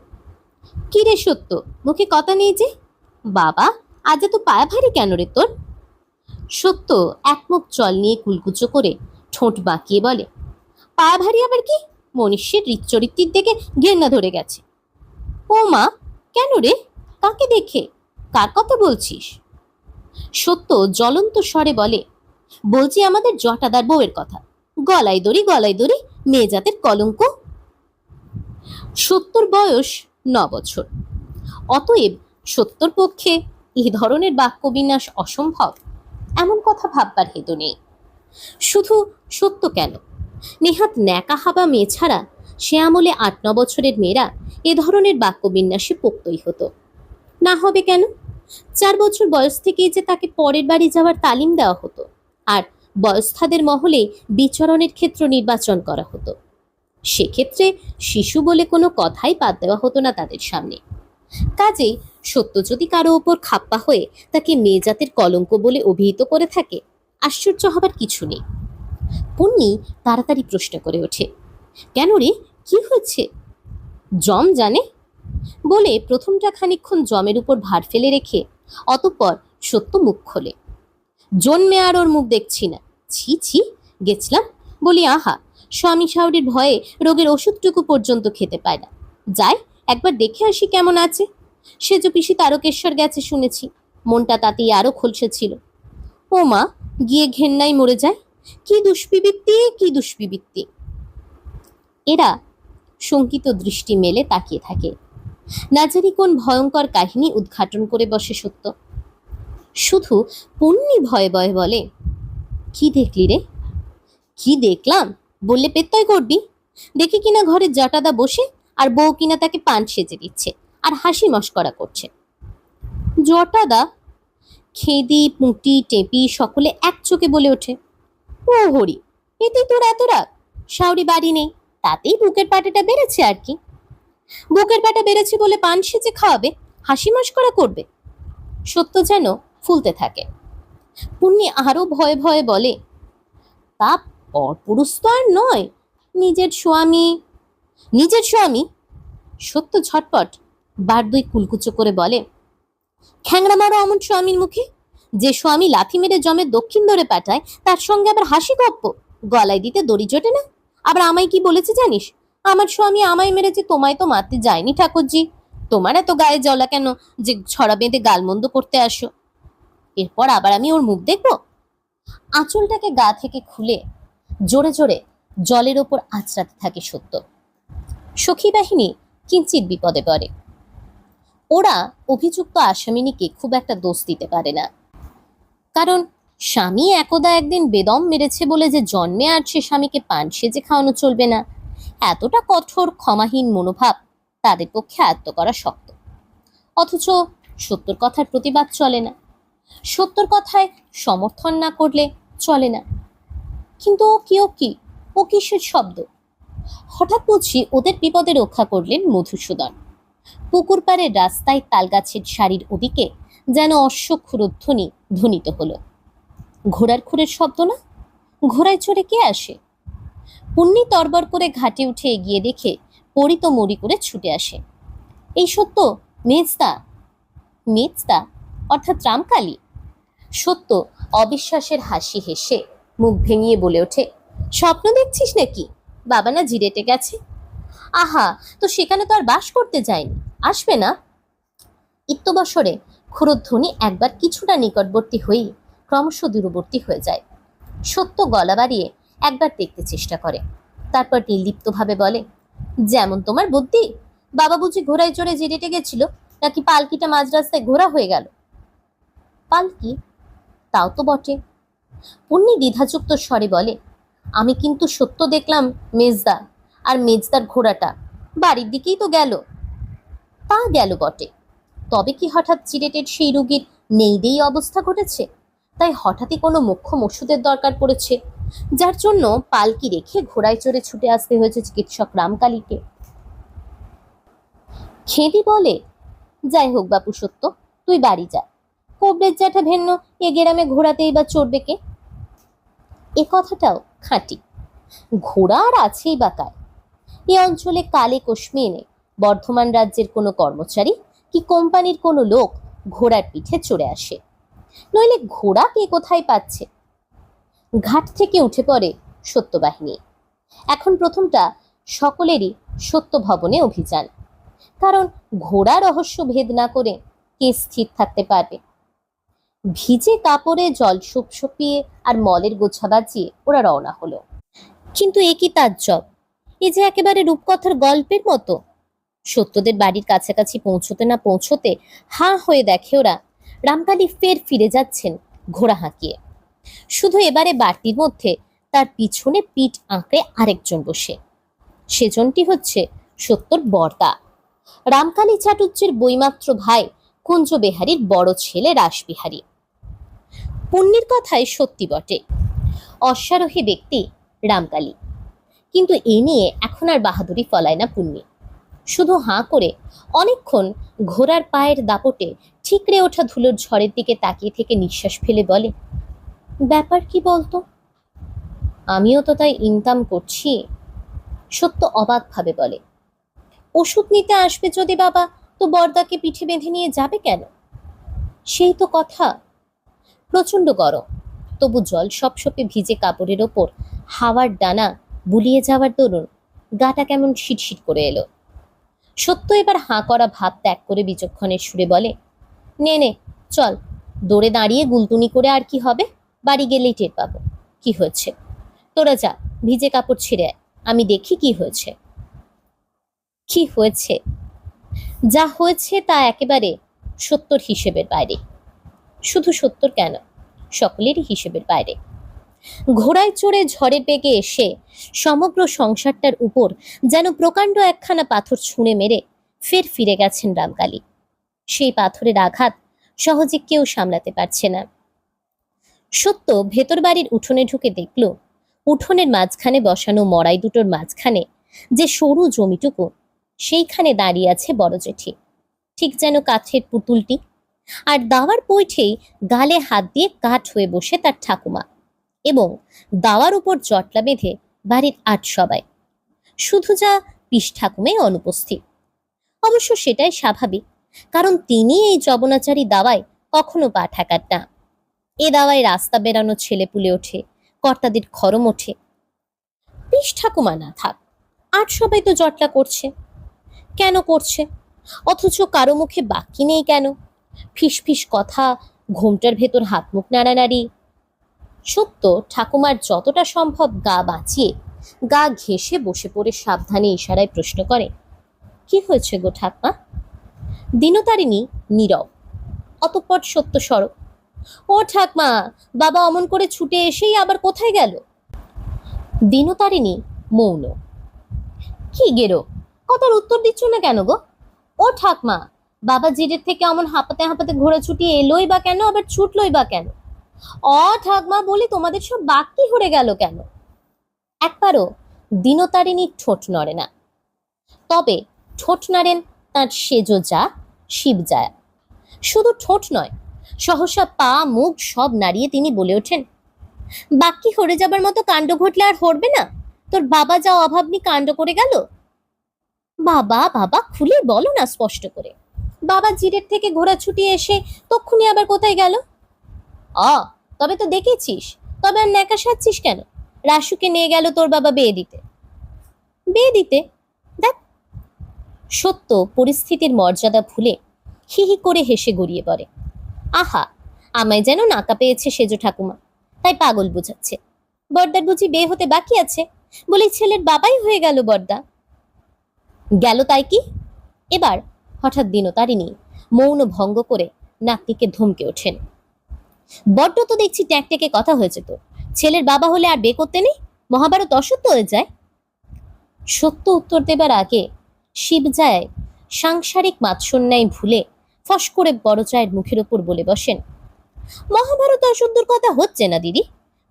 কি রে সত্য, মুখে কথা নেই যে? বাবা, আজ এত পায়া ভারী কেন রে তোর? সত্য এক মুখ জল নিয়ে কুলকুচো করে ঠোঁট বাঁকিয়ে বলে, পায়া ভারী আবার কি? মনুষ্যের হৃৎচরিত্রের দিকে ঘেন্না ধরে গেছে। ও মা, কেন রে? কাকে দেখে? কার কথা বলছিস? সত্য জ্বলন্ত স্বরে বলে, বলছি আমাদের জটাদার বউয়ের কথা। গলায় দড়ি, মেয়ে জাতের কলঙ্ক। সত্যর বয়স 9 বছর। অতএব সত্যর পক্ষে এই ধরনের বাক্যবিন্যাস অসম্ভব এমন কথা ভাববার হেতু নেই। শুধু সত্য কেন, নেহাত ন্যাকা হাবা মেয়ে ছাড়া সে আমলে 8-9 বছরের মেয়েরা এ ধরনের বাক্যবিন্যাসে পোক্তই হতো। না হবে কেন? 4 বছর বয়স থেকেই যে তাকে পরের বাড়ি যাওয়ার তালিম দেওয়া হতো, আর বয়স্থাদের মহলে বিচরণের ক্ষেত্র নির্বাচন করা হতো। সেক্ষেত্রে শিশু বলে কোনো কথাই বাদ দেওয়া হতো না তাদের সামনে। কাজেই সত্য যদি কারো ওপর খাপ্পা হয়ে তাকে মেয়ে জাতের কলঙ্ক বলে অভিহিত করে থাকে, আশ্চর্য হবার কিছু নেই। পুণ্যি তাড়াতাড়ি প্রশ্ন করে ওঠে, কেন রে, কি হয়েছে? জম জানে বলে প্রথমটা খানিকক্ষণ জমের উপর ভার ফেলে রেখে অতঃপর সত্য মুখ খোলে। জন্মে আর ওর মুখ দেখছি না। ছি ছি, গেছিলাম বলি আহা, স্বামী শাওরির ভয়ে রোগের ওষুধটুকু পর্যন্ত খেতে পায় না। যাই একবার দেখে আসি কেমন আছে। সেজ পিসি তারকেশ্বর গেছে শুনেছি, মনটা তাতেই আরো খলসে ছিল। ও মা, গিয়ে ঘেন্নাই মরে যায়। কি দুষ্পিবৃত্তি, কি দুষ্পিবৃত্তি! এরা শঙ্কিত দৃষ্টি মেলে তাকিয়ে থাকে। না জানি কোন ভয়ঙ্কর কাহিনী উদ্ঘাটন করে বসে সত্য। শুধু পুণ্যি ভয়ে ভয়ে বলে, কি দেখলি রে? কি দেখলাম বললে পেত্তয় করবি? দেখি কিনা ঘরে জটাদা বসে আর বউ কিনা তাকে পান সেজে দিচ্ছে আর হাসি মস্করা করছে। জটাদা? খেদি পুঁটি টেপি সকলে এক চোখে বলে ওঠে, ও হরি, এতেই তোর এত রাগ? শাওরি বাড়ি নেই, তাতেই বুকের পাটাটা বেড়েছে আর কি। বুকের পাটা বেড়েছে বলে পান সেজে খাওয়াবে, হাসি মস্করা করবে? সত্য যেন ফুলতে থাকে। পুণ্যি আরো ভয়ে ভয়ে বলে, তা পরপুরুষ তো আর নয়, নিজের স্বামী। নিজের স্বামী? সত্য ঝটপট বার দুই কুলকুচো করে বলে, খ্যাংরা মারো অমন স্বামীর মুখে! যে স্বামী লাথি মেরে জমের দক্ষিণ ধরে পাঠায়, তার সঙ্গে আবার হাসি গপ্প! গলায় দিতে দড়ি জোটে না? আবার আমায় কি বলেছে জানিস? আমার স্বামী আমায় মেরেছে, তোমায় তো মারতে যায়নি ঠাকুরজি। তোমার এত গায়ে জ্বলা কেন যে ছড়া বেঁধে গালমন্দ করতে আসো? এরপর আবার আমি ওর মুখ দেখবো? আঁচলটাকে গা থেকে খুলে জোরে জোরে জলের ওপর আঁচড়াতে থাকে সত্য। সখী বাহিনী কিঞ্চিত বিপদে পড়ে। ওরা অভিযুক্ত আসামিনীকে খুব একটা দোষ দিতে পারে না, কারণ স্বামী একদা একদিন বেদম মেরেছে বলে যে জন্মে আর সে স্বামীকে পান সেজে খাওয়ানো চলবে না, এতটা কঠোর ক্ষমাহীন মনোভাব তাদের পক্ষে আয়ত্ত করা শক্ত। অথচ সত্যর কথার প্রতিবাদ চলে না, সত্যর কথায় সমর্থন না করলে চলে না। কিন্তু ও কিসের শব্দ? হঠাৎ বুঝি ওদের বিপদে রক্ষা করলেন মধুসূদন। পুকুর পাড়ের রাস্তায় তালগাছের সারির ওদিকে যেন অশ্বক্ষুরধ্বনি ধ্বনিত হলো। ঘোড়ার খুরের শব্দ না? ঘোড়ায় চড়ে কে আসে? পুণ্যি তরবর করে ঘাটে উঠে এগিয়ে দেখে পরিত মরি করে ছুটে আসে। এই সত্য, মেজদা! মেজদা অর্থাৎ রামকালী। সত্য অবিশ্বাসের হাসি হেসে মুখ ভেঙিয়ে বলে ওঠে, স্বপ্ন দেখছিস নাকি? বাবা না জিরেটে গেছে। আহা, তো সেখানে তো আর বাস করতে যায়নি, আসবে না? ইত্যবসরে ক্ষুরধ্বনি একবার কিছুটা নিকটবর্তী হয়েই ক্রমশ দূরবর্তী হয়ে যায়। সত্য গলা বাড়িয়ে একবার দেখতে চেষ্টা করে, তারপর নির্লিপ্তভাবে বলে, যেমন তোমার বুদ্ধি! বাবা বুঝি ঘোড়ায় চড়ে জিরেটে গেছিল, নাকি পালকিটা মাঝ রাস্তায় ঘোড়া হয়ে গেল? পালকি? তাও তো বটে। পুণ্যি দ্বিধাযুক্ত স্বরে বলে, আমি কিন্তু সত্য দেখলাম মেজদা, আর মেজদার ঘোড়াটা বাড়ির দিকেই তো গেল। তা গেল বটে, তবে কি হঠাৎ চিরেটের সেই রোগীর নেই অবস্থা ঘটেছে? তাই হঠাৎই কোনো মোক্ষম ওষুধের দরকার পড়েছে, যার জন্য পালকি রেখে ঘোড়ায় চড়ে ছুটে আসতে হয়েছে চিকিৎসক রামকালীকে। খেদি বলে, যাই হোক বাপু সত্য, তুই বাড়ি যা। কোবরের জ্যাঠা ভেন্ন এ গ্রামে ঘোড়াতেই বা চড়বে কে? এ কথাটাও খাঁটি। ঘোড়া আর আছেই বা কার? এ অঞ্চলে কালে কশ্মি এনে বর্ধমান রাজ্যের কোনো কর্মচারী কি কোম্পানির কোনো লোক ঘোড়ার পিঠে চড়ে আসে, নইলে ঘোড়া কে কোথায় পাচ্ছে? ঘাট থেকে উঠে পড়ে সত্যবাহিনী। এখন প্রথমটা সকলেরই সত্য ভবনে অভিযান, কারণ ঘোড়া রহস্য ভেদ না করে কে স্থির থাকতে পারবে? ভিজে কাপড়ে জল শুপিয়ে আর মলের গোছা বাজিয়ে ওরা রওনা হলো। কিন্তু এ কি তাজ্জব! এ যে একেবারে রূপকথার গল্পের মতো। সত্যদের বাড়ির কাছাকাছি পৌঁছতে না পৌঁছতে হাঁ হয়ে দেখে ওরা রামকালী ফের ফিরে যাচ্ছেন ঘোড়া হাঁকিয়ে। শুধু এবারে বাড়তির মধ্যে তার পিছনে পিঠ আঁকড়ে আরেকজন বসে। সেজনটি হচ্ছে সত্যর বর্দা, রামকালী চাটুজ্যের বইমাত্র ভাই কুঞ্জবিহারীর বড় ছেলে রাসবিহারী। পুণ্যের কথায় সত্যি বটে, অশ্বারোহী ব্যক্তি রামকালী, কিন্তু এ নিয়ে এখন আর বাহাদুরি ফলায় না পুণ্যি। শুধু হাঁ করে অনেকক্ষণ ঘোড়ার পায়ের দাপটে ঠিকরে ওঠা ধুলোর ঝড়ের দিকে তাকিয়ে থেকে নিঃশ্বাস ফেলে বলে, ব্যাপার কি বলতো? আমিও তো তাই ইনকাম করছি। সত্য অবাক ভাবে বলে, ওষুধ নিতে আসবে যদি বাবা, তো বর্দাকে পিঠে বেঁধে নিয়ে যাবে কেন? সেই তো কথা। প্রচন্ড গরম, তবু জল সপসপে ভিজে কাপড়ের ওপর হাওয়ার ডানা বুলিয়ে যাওয়ার দরুন গাটা কেমন শিটশিট করে এলো। সত্য এবার হাঁ করা ভাব ত্যাগ করে বিচক্ষণের সুরে বলে, নে নে চল, দৌড়ে দাঁড়িয়ে গুলতুনি করে আর কি হবে? বাড়ি গেলেই টের পাবো কি হয়েছে। তোরা যা, ভিজে কাপড় ছিঁড়ে আয়, আমি দেখি কি হয়েছে। কি হয়েছে? যা হয়েছে তা একেবারে সত্যর হিসেবের বাইরে। শুধু সত্যর কেন, সকলেরই হিসেবের বাইরে। ঘোড়ায় চড়ে ঝড়ের বেগে এসে সমগ্র সংসারটার উপর যেন প্রকাণ্ড একখানা পাথর ছুঁড়ে মেরে ফের ফিরে গেছেন রামকালী। সেই পাথরের আঘাত সহজে কেউ সামলাতে পারছে না। সত্য ভেতর বাড়ির উঠোনে ঢুকে দেখল, উঠোনের মাঝখানে বসানো মড়াই দুটোর মাঝখানে যে সরু জমিটুকু, সেইখানে দাঁড়িয়ে আছে বড় জেঠি, ঠিক যেন কাঠের পুতুলটি, আর দাওয়ার পৈঠেই গালে হাত দিয়ে কাঠ হয়ে বসে তার ঠাকুমা, এবং দাওয়ার উপর জটলা বেঁধে বাড়ির আট সবাই, শুধু যা পিস ঠাকুমাই অনুপস্থিত। অবশ্য সেটাই স্বাভাবিক, কারণ তিনি এই যবনাচারী দাওয়ায় কখনো পা ঠেকান না। এ দাওয়ায় রাস্তা বেরানো ছেলে পুলে ওঠে, কর্তাদের খরম ওঠে। পিস ঠাকুমা না থাক, আট সবাই তো জটলা করছে। কেন করছে? অথচ কারো মুখে বাকি নেই কেন? ফিস ফিস কথা, ঘোমটার ভেতর হাত মুখ নাড়ানাড়ি। সত্য ঠাকুমার যতটা সম্ভব গা বাঁচিয়ে গা ঘেঁষে বসে পড়ে সাবধানে ইশারায় প্রশ্ন করে, কি হয়েছে গো ঠাকমা? দিনতারিণী নীরব, অতঃপর সত্য সরব, ও ঠাকমা, বাবা অমন করে ছুটে এসেই আবার কোথায় গেল? দিনতারিণী মৌন। কি গেরো, কথার উত্তর দিচ্ছ না কেন গো? ও ঠাকমা, বাবা জিরের থেকে অমন হাঁপাতে হাঁপাতে ঘোড়া ছুটিয়ে এলোই বা কেন, আবার ছুটলই বা কেন? অ ঠাকমা বলি, তোমাদের সব বাকি হয়ে গেল কেন? একবারও দিনতারিণী ঠোঁট নড়ে না। তবে ঠোঁট নাড়েন তাঁর সেজো যা শিবজায়া। শুধু ঠোঁট নয়, সহসা পা মুখ সব নাড়িয়ে তিনি বলে ওঠেন, বাকি হরে যাবার মতো কাণ্ড ঘটলে আর হরবে না? তোর বাবা যা অভাবনি কাণ্ড করে গেল। বাবা বাবা খুলে বলো না স্পষ্ট করে। বাবা জিরের থেকে ঘোড়া ছুটিয়ে এসে তক্ষুনি আবার কোথায় গেল? তবে তো দেখেছিস, তবে আর ন্যাকা সাজছিস কেন? রাসুকে নিয়ে গেল তোর বাবা বিয়ে দিতে। বিয়ে দিতে? দেখ। সত্য পরিস্থিতির মর্যাদা ভুলে হি হি করে হেসে গড়িয়ে পড়ে, আহা, আমায় যেন নাকা পেয়েছে সেজো ঠাকুমা, তাই পাগল বোঝাচ্ছে। বর্দার বুঝি বিয়ে হতে বাকি আছে বলেই ছেলের বাবাই হয়ে গেল বর্দা। গেল তাই কি? এবার হঠাৎ দিনতারিণী মৌন ভঙ্গ করে নাতনিকে ধমকে ওঠেন, বড্ড তো দেখছি ট্যাঁকে কথা হয়েছে তো, ছেলের বাবা হলে আর বিয়ে করতে নেই, মহাভারত অসত্য হয়ে যায়। সত্য উত্তর দেবার আগে শিবজায় সাংসারিক মাৎসন্যায় ভুলে ফস করে বড় চায়ের মুখের ওপর বলে বসেন, মহাভারত অসুন্দর কথা হচ্ছে না দিদি,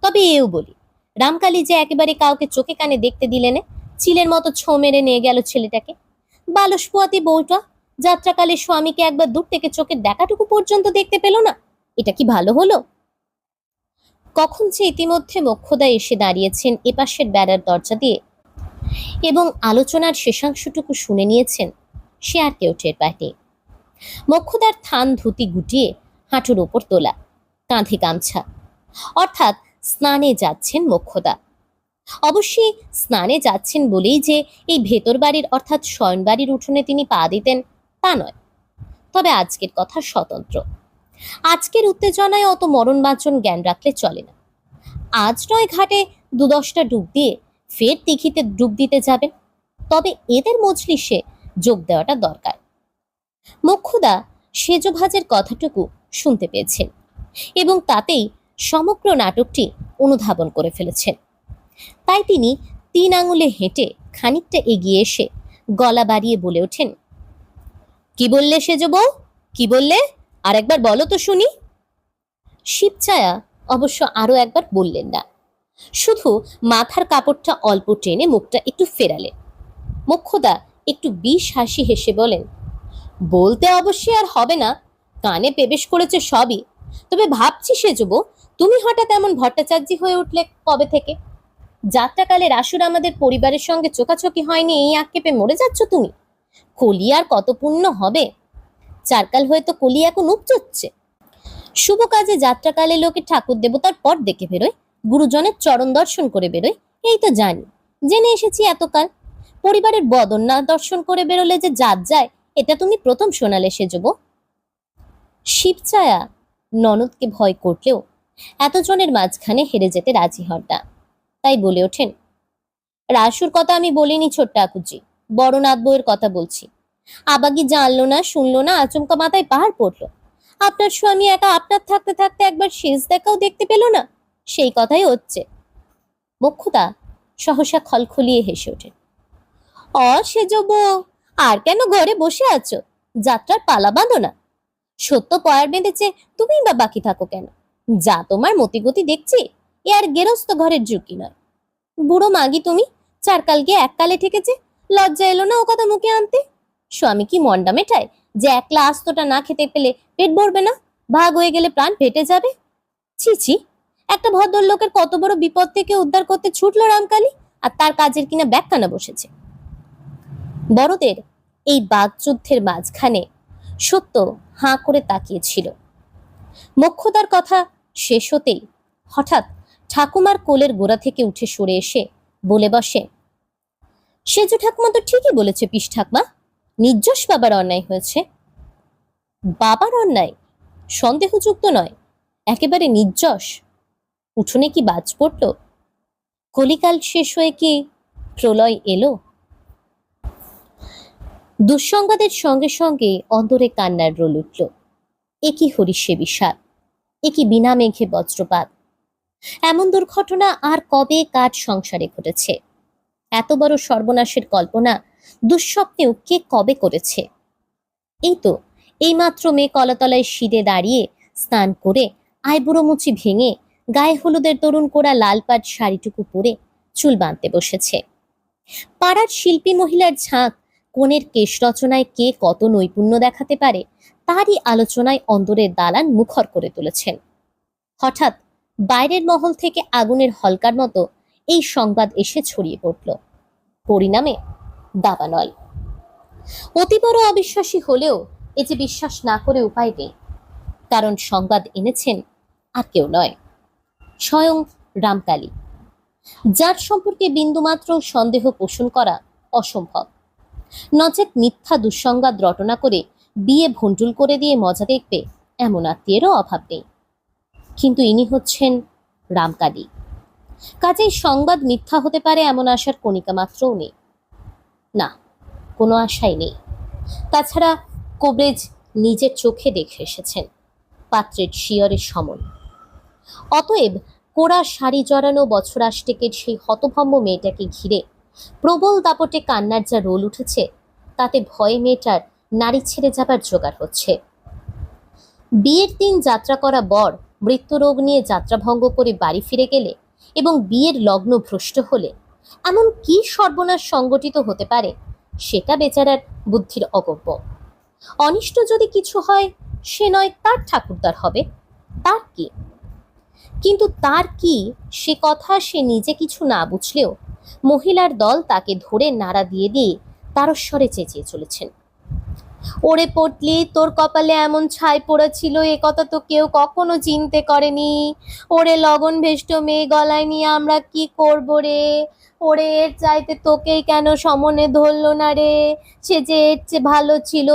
তবে এও বলি, রামকালী যে একেবারে কাউকে চোখে কানে দেখতে দিলে না, চিলের মতো ছো মেরে নিয়ে গেল ছেলেটাকে। বালস পোয়াতি বউটা যাত্রাকালে স্বামীকে একবার দূর থেকে চোখের দেখাটুকু পর্যন্ত দেখতে পেল না, এটা কি ভালো হলো? কখন যে ইতিমধ্যে মোক্ষদা এসে দাঁড়িয়েছেন এপাশের বেড়ার দরজা দিয়ে এবং আলোচনার শেষাংশটুকু শুনে নিয়েছেন, সে আর কেউ টের পায়নি। মোক্ষদার থান ধুতি গুটিয়ে হাঁটুর ওপর তোলা, কাঁধে গামছা, অর্থাৎ স্নানে যাচ্ছেন মোক্ষদা। অবশ্যই স্নানে যাচ্ছেন বলেই যে এই ভেতর বাড়ির অর্থাৎ শয়ন বাড়ির উঠোনে তিনি পা দিতেন তা নয়, তবে আজকের কথা স্বতন্ত্র। আজকের উত্তেজনায় অত মরণ বাঁচন জ্ঞান রাখলে চলে না। আজ নয় ঘাটে 2-10টা ডুব দিয়ে ফের দিঘিতে ডুব দিতে যাবেন, তবে এদের মজলিসে যোগ দেওয়াটা দরকার। মোক্ষদা সেজভাজের কথাটুকু শুনতে পেয়েছেন এবং তাতেই সমগ্র নাটকটি অনুধাবন করে ফেলেছেন। তাই তিনি 3 আঙুলে হেঁটে খানিকটা এগিয়ে এসে গলা বাড়িয়ে বলে ওঠেন, কি বললে সেজ বউ, কি বললে? আর একবার বলো তো শুনি। শিবছায়া অবশ্য আরো একবার বললেন না, শুধু মাথার কাপড়টা অল্প টেনে মুখটা একটু ফেরালেন। মোক্ষদা একটু বিষ হাসি হেসে বলেন, বলতে অবশ্যই আর হবে না, কানে প্রবেশ করেছে সবই, তবে ভাবছি সেজব তুমি হঠাৎ এমন ভট্টাচার্যি হয়ে উঠলে কবে থেকে? যাত্রাকালে রাসুর আমাদের পরিবারের সঙ্গে চোখাচোখি হয়নি এই আক্ষেপে মরে যাচ্ছ তুমি? কলি আর কত পুণ্য হবে, চারকাল হয়তো কলি এখন উপচচ্ছে। শুভ কাজে যাত্রাকালে লোকে ঠাকুর দেবতার পর দেখে বেরোয়, গুরুজনের চরণ দর্শন করে বেরোয়, এই তো জানি, জেনে এসেছি এতকাল। পরিবারের বদন না দর্শন করে বেরোলে যে জাত যায়, এটা তুমি প্রথম শোনালে সেজব। শিবছায়া ননদকে ভয় করলেও এতজনের মাঝখানে হেরে যেতে রাজি হন না, তাই বলে ওঠেন, রাসুর কথা আমি বলিনি ছোট্ট আকুজি, বড় নাথ বউয়ের কথা বলছি। আবাগি জানলো না, শুনলো না, আচমকা মাথায় পাহাড় পড়লো। আপনার স্বামী একা আপনার থাকতে থাকতে একবার শেষ দেখাও দেখতে পেল না, সেই কথাই হচ্ছে। মোক্ষদা সহসা খলখলিয়ে হেসে ওঠেন, সেজব, আর কেন ঘরে বসে আছো? যাত্রার পালা বাঁধো না। সত্য পয়ার বেঁধেছে, তুমি বা বাকি থাকো কেন? যা তোমার মতিগতি দেখছি, এ আর গেরস্ত ঘরের ঝুঁকি নয়। বুড়ো মাগি তুমি, চারকাল গিয়ে এককালে ঠেকেছে, লজ্জা এলো না ও কথা মুখে আনতে? স্বামী কি মন্ডা মেটায় যে একলা আস্তটা না খেতে পেলে পেট ভরবে না, ভাগ হয়ে গেলে প্রাণ ফেটে যাবে? ছি ছি, একটা ভদ্রলোকের কত বড় বিপদ থেকে উদ্ধার করতে ছুটলো রামকালী, আর তার কাজের কিনা ব্যাখ্যানা বসেছে। বড়দের এই বাকযুদ্ধের মাঝখানে সত্য হাঁ করে তাকিয়েছিল। মোক্ষদার কথা শেষ হতেই হঠাৎ ঠাকুমার কোলের গোড়া থেকে উঠে সরে এসে বলে বসে, সেজ ঠাকুমা তো ঠিকই বলেছে পিস ঠাকমা, নির্যশ বাবার অন্যায় হয়েছে। বাবার অন্যায়? সন্দেহযুক্ত নয়, একেবারে নির্যশ। উঠোনে কি বাজ পড়ল? কলিকাল শেষ হয়ে কি প্রলয় এলো? দুঃসংবাদের সঙ্গে সঙ্গে অন্তরে কান্নার রোল উঠল। একই হরিষে বিষাদ, একই বিনা মেঘে বজ্রপাত। এমন দুর্ঘটনা আর কবে কার সংসারে ঘটেছে? এত বড় সর্বনাশের কল্পনা দুঃস্বপ্নেও কে কবে করেছে? এই তো এইমাত্র মেয়ে কলাতলায় শীতে দাঁড়িয়ে স্নান করে আইবুড়ো মুচি ভেঙে গায়ে হলুদের তরুণ কোরা লাল পাট শাড়িটুকু পরে চুল বাঁধতে বসেছে। পাড়ার শিল্পী মহিলার ঝাঁক কনের কেশ রচনায় কে কত নৈপুণ্য দেখাতে পারে তারই আলোচনায় অন্দরের দালান মুখর করে তুলেছেন। হঠাৎ বাইরের মহল থেকে আগুনের হলকার মতো এই সংবাদ এসে ছড়িয়ে পড়ল। পরিণামে দাবানল। অতি বড় অবিশ্বাসী হলেও এ যে বিশ্বাস না করে উপায় নেই, কারণ সংবাদ এনেছেন আর কেউ নয়, স্বয়ং রামকালী, যার সম্পর্কে বিন্দুমাত্র সন্দেহ পোষণ করা অসম্ভব। নচেত মিথ্যা দুঃসংবাদ রটনা করে বিয়ে ভণ্ডুল করে দিয়ে মজা দেখবে এমন আত্মীয়েরও অভাব নেই, কিন্তু ইনি হচ্ছেন রামকালী। কাজেই সংবাদ মিথ্যা হতে পারে এমন আশার কণিকা মাত্রও নেই। না, কোনো আশাই নেই। তাছাড়া কবরেজ নিজের চোখে দেখে এসেছেন পাত্রের শিয়রের সমন। অতএব কোড়া শাড়ি জড়ানো বছরাষ্টেকের সেই হতভম্ব মেয়েটাকে ঘিরে প্রবল দাপটে কান্নার যা রোল উঠেছে, তাতে ভয়ে মেয়েটার নারী ছেড়ে যাবার জোগাড় হচ্ছে। বিয়ের দিন যাত্রা করা বর মৃত্যুরোগ নিয়ে যাত্রা ভঙ্গ করে বাড়ি ফিরে গেলে এবং বিয়ের লগ্ন ভ্রষ্ট হলে এমন কি সর্বনাশ সংগঠিত হতে পারে সেটা বেচারার বুদ্ধির অগম্য। অনিষ্ট যদি কিছু হয় সে নয় তার ঠাকুরদার হবে, তার কি? কিন্তু তার কি সে কথা সে নিজে কিছু না বুঝলেও মহিলার দল তাকে ধরে নাড়া দিয়ে দিয়ে তারস্বরে চেঁচিয়ে চলেছেন, ওরে পটলি, তোর কপালে এমন ছাই পড়েছিল এ কথা তো কেউ কখনো চিনতে করেনি। ওরে লগন ভেষ্ট মেয়ে গলায় নিয়ে আমরা কি করব রে? ওরে এর চাইতে তোকেই কেন সমনে ধরলো না রে? সে যে এর চেয়ে ভালো ছিল।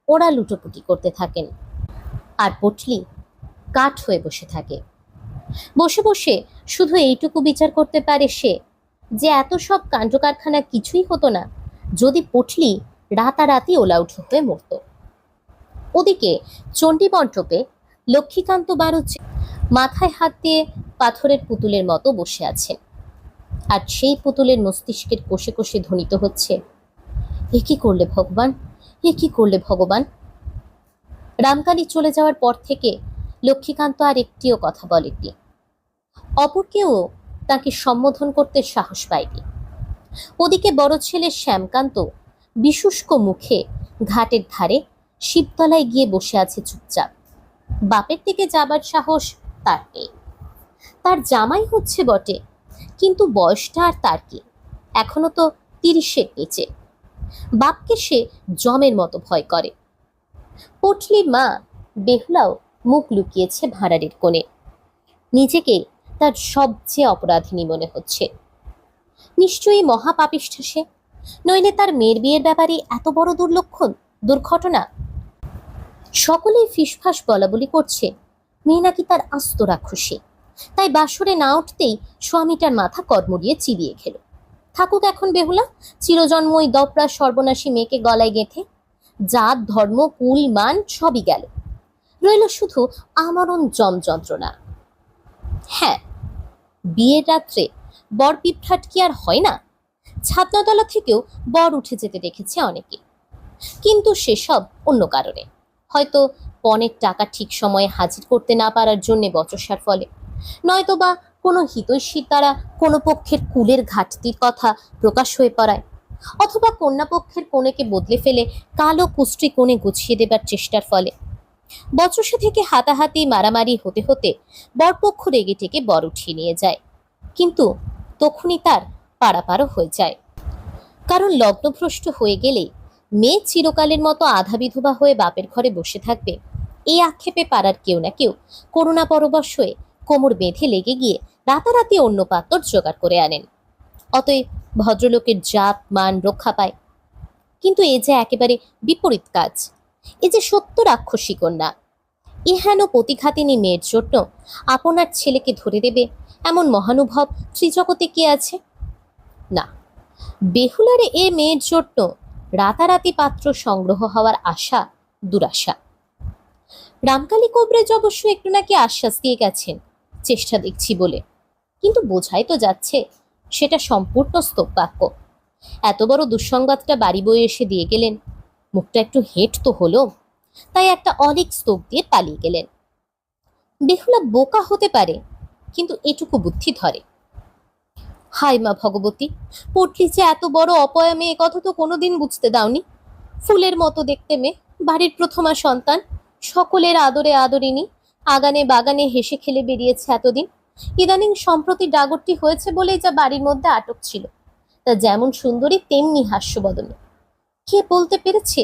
ওরা লুটোপুটি করতে থাকেন আর পটলি কাঠ হয়ে বসে থাকে। বসে বসে শুধু এইটুকু বিচার করতে পারে সে যে এত সব কাণ্ড কারখানা কিছুই হতো না যদি পটলি রাতারাতি ওলাউঠো হয়ে মরত। ওদিকে চণ্ডীমণ্ডপে লক্ষ্মীকান্ত বাড়ুজ্জে মাথায় হাত দিয়ে পাথরের পুতুলের মতো বসে আছেন, আর সেই পুতুলের মস্তিষ্কের কোষে কোষে ধ্বনিত হচ্ছে, এ কি করলে ভগবান, এ কি করলে ভগবান। রামকালী চলে যাওয়ার পর থেকে লক্ষ্মীকান্ত আর একটিও কথা বলেনি। অপর কেউ তাকে সম্বোধন করতে সাহস পায়নি। ওদিকে বড় ছেলে শ্যামকান্ত বিশুষ্ক মুখে ঘাটের ধারে শিবতলায় গিয়ে বসে আছে চুপচাপ। বাপের দিকে যাবার সাহস তার নেই। তার জামাই হচ্ছে বটে, কিন্তু বয়সটা আর তার কি, এখনো তো 30-এর নিচে। বাপকে সে জমের মতো ভয় করে। পটলির মা বেহুলাও মুখ লুকিয়েছে ভাঁড়ারের কোণে। নিজেকে তার সবচেয়ে অপরাধিনী মনে হচ্ছে। নিশ্চয়ই মহাপাপিষ্ঠ সে, নইলে তার মেয়ের বিয়ের ব্যাপারে এত বড় দুর্ঘটনা। সকলেই ফিসফাস বলাবলি করছে মেয়ে নাকি তার আস্ত রাক্ষসী। তাই বাসরে না উঠতেই স্বামীটার মাথা কর্মড়িয়ে চিবিয়ে খেল। থাকুক এখন বেহুলা, চিরজন্মই দপরা সর্বনাশী মেয়েকে গলায় গেঁথে। জাত ধর্ম কুল মান সবই গেল, রইল শুধু আমরণ জম যন্ত্রণা। হ্যাঁ, বিয়ের রাত্রে বর পিপঠাট কি আর হয় না? ছাদনাতলা থেকেও বর উঠে যেতে দেখেছে অনেকে, কিন্তু সেসব অন্য কারণে। হয়তো পণের টাকা ঠিক সময়ে হাজির করতে না পারার জন্য বচসার ফলে, নয়তো বা কোনো হিতৈষীর দ্বারা কোনো পক্ষের কুলের ঘাটতির কথা প্রকাশ হয়ে পড়ায়, অথবা কন্যাপক্ষের কোণেকে বদলে ফেলে কালো কুষ্টি কোণে গুছিয়ে দেবার চেষ্টার ফলে। বচসা থেকে হাতাহাতি মারামারি হতে হতে বরপক্ষ রেগে টেগে বর উঠিয়ে নিয়ে যায়, কিন্তু তখনই তার পারাপারও হয়ে যায়। কারণ লগ্নভ্রষ্ট হয়ে গেলে মেয়ে চিরকালের মতো আধা বিধবা হয়ে বাপের ঘরে বসে থাকবে, এই আক্ষেপে পাড়ার কেউ না কেউ করুণা পরবশ হয়ে কোমর বেঁধে লেগে গিয়ে রাতারাতি অন্য পাত্র জোগাড় করে আনেন। অতএব ভদ্রলোকের জাত মান রক্ষা পায়। কিন্তু এ যে একেবারে বিপরীত কাজ। এ যে সত্য রাক্ষসী কন্যা। ইহানো প্রতিঘাতিনী মেয়ের জন্য আপনার ছেলেকে ধরে দেবে এমন মহানুভব ত্রিজগতে কে আছে? না, বেহুলারে এ মেয়ের জন্য রাতারাতি পাত্র সংগ্রহ হওয়ার আশা দুরাশা। রামকালী কোবরেজ অবশ্য একটু নাকি আশ্বাস দিয়ে গেছেন চেষ্টা দেখছি বলে, কিন্তু বোঝাই তো যাচ্ছে সেটা সম্পূর্ণ স্তোপাক্য। এত বড় দুঃসংবাদটা বাড়ি বয়ে এসে দিয়ে গেলেন, মুখটা একটু হেঁট তো হলো, তাই একটা অলিক স্তোক দিয়ে পালিয়ে গেলেন। বেহুলা বোকা হতে পারে, কিন্তু এটুকু বুদ্ধি ধরে। হায় মা ভগবতী, পটলি যে এত বড় অপয়া মেয়ে কথা তো কোনোদিন বুঝতে দাওনি। ফুলের মতো দেখতে মেয়ে, বাড়ির প্রথমা সন্তান, সকলের আদরে আদরিনী, আগানে বাগানে হেসে খেলে বেরিয়েছে এতদিন। ইদানিং সম্প্রতি ডাগরটি হয়েছে বলেই যা বাড়ির মধ্যে আটক ছিল, তা যেমন সুন্দরী তেমনি হাস্যবদনে। কে বলতে পেরেছে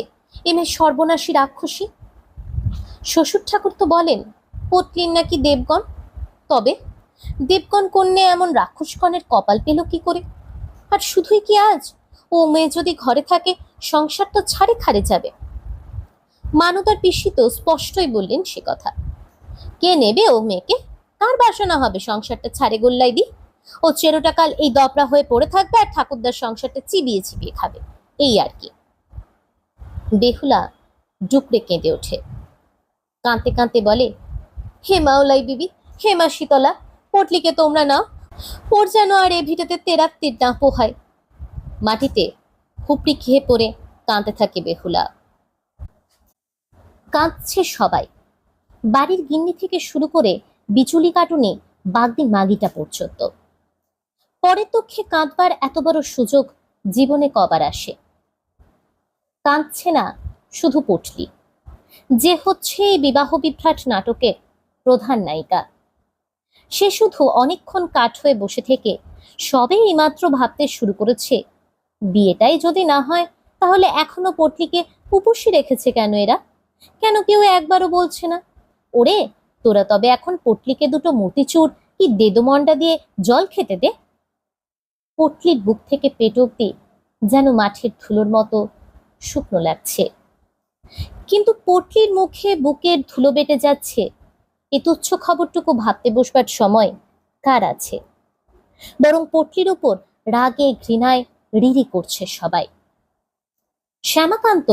এ মেয়ে সর্বনাশী রাক্ষসী? শ্বশুর ঠাকুর তো বলেন পটলির নাকি দেবগণ। তবে দেবগণ কন্যা এমন রাক্ষসকণের কপাল পেল কি করে? আর শুধুই কি আজ, ও মেয়ে যদি ঘরে থাকে সংসার তো ছাড়ে খারে যাবে। মানদার পিসি তো স্পষ্টই বললেন সে কথা। কে নেবে ও মেয়েকে? কার বাসনা হবে সংসারটা ছাড়ে গোল্লাই দি? ও চেরোটা কাল এই দপড়া হয়ে পড়ে থাকবে আর ঠাকুরদার সংসারটা চিবিয়ে চিবিয়ে খাবে, এই আর কি। বেহুলা ডুকরে কেঁদে ওঠে, কাঁদতে কাঁদতে বলে, হে মাওলাই বিবি, হে মা শীতলা, পটলিকে তোমরা নাও, ওর যেন আর এ ভিটেতে তেরাত্তির না পোহায়। মাটিতে হুপড়ি খেয়ে পড়ে কাঁদতে থাকে বেহুলা। কাঁদছে সবাই, বাড়ির গিন্নি থেকে শুরু করে বিচুলি কাটুনি বাগদি মাগিটা পর্যন্ত। পরের পক্ষে কাঁদবার এত বড় সুযোগ জীবনে কবার আসে? কাঁদছে না শুধু পটলি, যে হচ্ছে এই বিবাহ বিভ্রাট নাটকের প্রধান নায়িকা। সে শুধু অনেকক্ষণ কাঠ হয়ে বসে থেকে সবে এইমাত্র ভাবতে শুরু করেছে, বিয়েটাই যদি না হয় তাহলে এখনো পটলিকে উপসী রেখেছে কেন এরা? কেন কেউ একবারও বলছে না, ওরে তোরা তবে এখন পটলিকে দুটো মতিচুর কি দেদমন্ডা দিয়ে জল খেতে দে। পটলির বুক থেকে পেট অব্দি যেন মাঠের ধুলোর মতো শুকনো লাগছে। কিন্তু পটলির মুখে বুকের ধুলো বেটে যাচ্ছে, এ তুচ্ছ খবরটুকু ভাবতে বসবার সময় কার আছে? বরং পটলির উপর রাগে ঘৃণায় রিরি করছে সবাই। শ্যামাকান্ত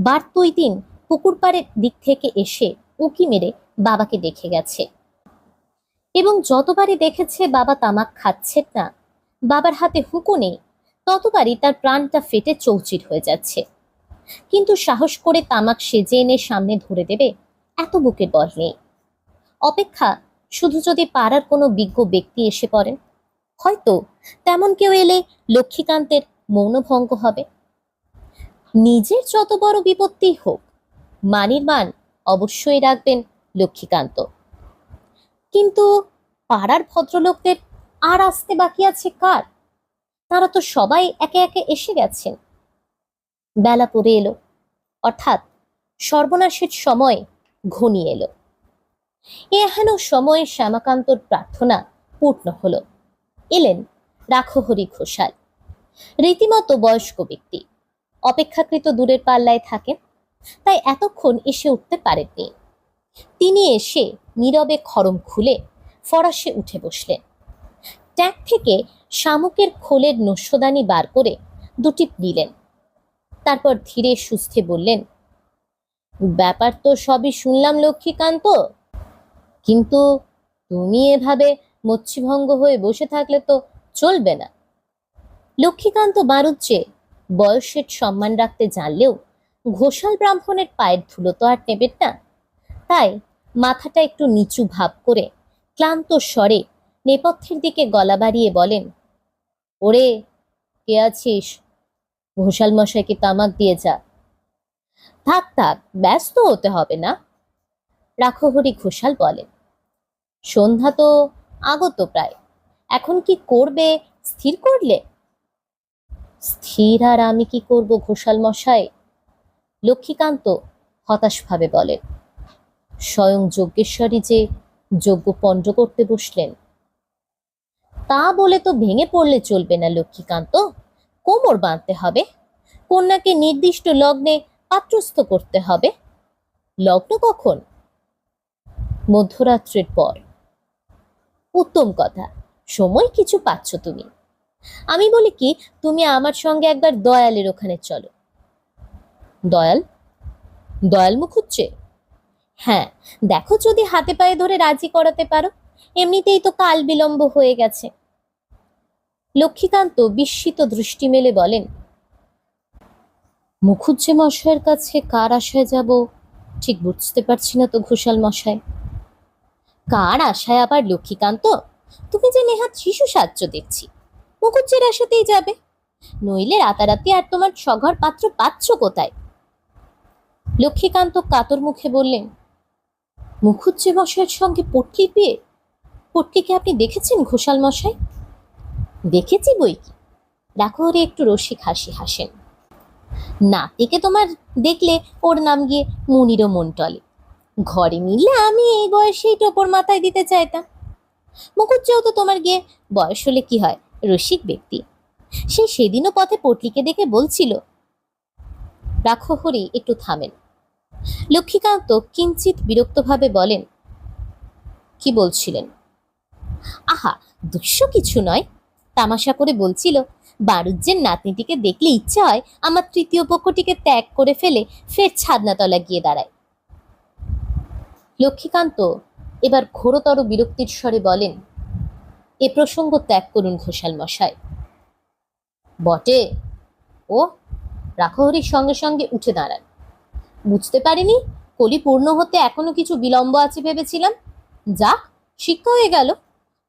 বারতই দিন পুকুর পাড়ের দিক থেকে এসে উঁকি মেরে বাবাকে দেখে গেছে, এবং যতবারই দেখেছে বাবা তামাক খাচ্ছেন না, বাবার হাতে হুঁকো নেই, ততবারই তার প্রাণটা ফেটে চৌচির হয়ে যাচ্ছে। কিন্তু সাহস করে তামাক সেজে এনে সামনে ধরে দেবে এত বুকের বল নেই। অপেক্ষা শুধু যদি পাড়ার কোনো বিজ্ঞ ব্যক্তি এসে পড়েন, হয়তো তেমন কেউ এলে লক্ষ্মীকান্তের মৌনভঙ্গ হবে। নিজের যত বড় বিপত্তি হোক, মানির মান অবশ্যই রাখবেন লক্ষ্মীকান্ত। কিন্তু পাড়ার ভদ্রলোকদের আর আসতে বাকি আছে কার? তারা তো সবাই একে একে এসে গেছেন। বেলা পড়ে এলো, অর্থাৎ সর্বনাশের সময় ঘনিয়ে এলো। এহেন সময়ে শ্যামাকান্তর প্রার্থনা পূর্ণ হলো। এলেন রাখহরি ঘোষাল, রীতিমতো বয়স্ক ব্যক্তি, অপেক্ষাকৃত দূরের পাল্লায় থাকেন, তাই এতক্ষণ এসে উঠতে পারেননি। তিনি এসে নীরবে খড়ম খুলে ফরাসে উঠে বসলেন। ট্যাঙ্ক থেকে শামুকের খোলের নস্যদানি বার করে দুটি নিলেন। তারপর ধীরে সুস্থে বললেন, ব্যাপার তো সবই শুনলাম লক্ষ্মীকান্ত, কিন্তু তুমি এভাবে মচ্ছিভঙ্গ হয়ে বসে থাকলে তো চলবে না। লক্ষ্মীকান্ত বাড়ুজ্জে বয়সের সম্মান রাখতে জানলেও ঘোষাল ব্রাহ্মণের পায়ের ধুলো তো আর নেবেন না, তাই মাথাটা একটু নিচু ভাব করে ক্লান্ত স্বরে নেপথ্যের দিকে গলা বাড়িয়ে বলেন, ওরে কে আছিস? ঘোষাল মশাইকে তামাক দিয়ে যা। থাক থাক, ব্যস্ত হতে হবে না, রাখহরি ঘোষাল বলেন। সন্ধ্যা তো আগত প্রায়, এখন কি করবে স্থির করলে? স্থির আর আমি কি করব ঘোষাল মশাই? লক্ষ্মীকান্ত হতাশভাবে বলেন। স্বয়ং যজ্ঞেশ্বরী যে যজ্ঞ পণ্ড করতে বসলেন। তা বলে তো ভেঙে পড়লে চলবে না লক্ষ্মীকান্ত, কোমর বাঁধতে হবে, কন্যাকে নির্দিষ্ট লগ্নে পাত্রস্থ করতে হবে। লগ্ন কখন? মধ্যরাত্রের পর। উত্তম কথা, সময় কিছু পাচ্ছ তুমি। আমি বলি কি, তুমি আমার সঙ্গে একবার দয়ালের ওখানে চলো। দয়াল? দয়াল মুখুজ্জে? হ্যাঁ, দেখো যদি হাতে পায়ে ধরে রাজি করাতে পারো, এমনিতেই তো কাল বিলম্ব হয়ে গেছে। লক্ষ্মীকান্ত বিস্মিত দৃষ্টি মেলে বলেন, মুখুজ্জে মশাইয়ের কাছে কার আশায় যাব ঠিক বুঝতে পারছি না তো ঘোষাল মশাই। কার আশায় আবার লক্ষ্মীকান্ত? তুমি যে নেহাত শিশু সাজ্য দেখছি, মুখুজ্জের আশাতেই যাবে, নইলে রাতারাতি আর তোমার সঘর পাত্র পাচ্ছ কোথায়? লক্ষ্মীকান্ত কাতর মুখে বললেন, মুখুজ্জে মশাইয়ের সঙ্গে পটলি বিয়ে? পটলিকে আপনি দেখেছেন ঘোষাল মশাই? দেখেছি বই কি। রাখহরি একটু রসিক হাসি হাসেন। নাতিকে তোমার দেখলে ওর নাম গিয়ে মুনিরও মন টলে। ঘরে মিললে আমি এই বয়সেই টোপর মাথায় দিতে চাইতাম। মুখুজ্জেও তো তোমার গিয়ে বয়স হলে কি হয়, রসিক ব্যক্তি। সে সেদিনও পথে পটলিকে দেখে বলছিল। রাখহরি একটু থামেন। লক্ষ্মীকান্ত কিঞ্চিত বিরক্তভাবে বলেন, কি বলছিলেন? আহা, দুঃস্ব কিছু নয়, তামাশা করে বলছিল, বাড়ুজ্জের নাতনিটিকে দেখলে ইচ্ছা হয় আমার তৃতীয় পক্ষটিকে ত্যাগ করে ফেলে ফের ছাদনাতলা গিয়ে দাঁড়ায়। লক্ষ্মীকান্ত এবার ঘোরতর বিরক্তির স্বরে বলেন, এ প্রসঙ্গ ত্যাগ করুন ঘোষাল মশাই। বটে, ও রাখহরির সঙ্গে সঙ্গে উঠে দাঁড়ান। বুঝতে পারিনি, কলি পূর্ণ হতে এখনো কিছু বিলম্ব আছে ভেবেছিলাম। যাক, শিক্ষা হয়ে গেল।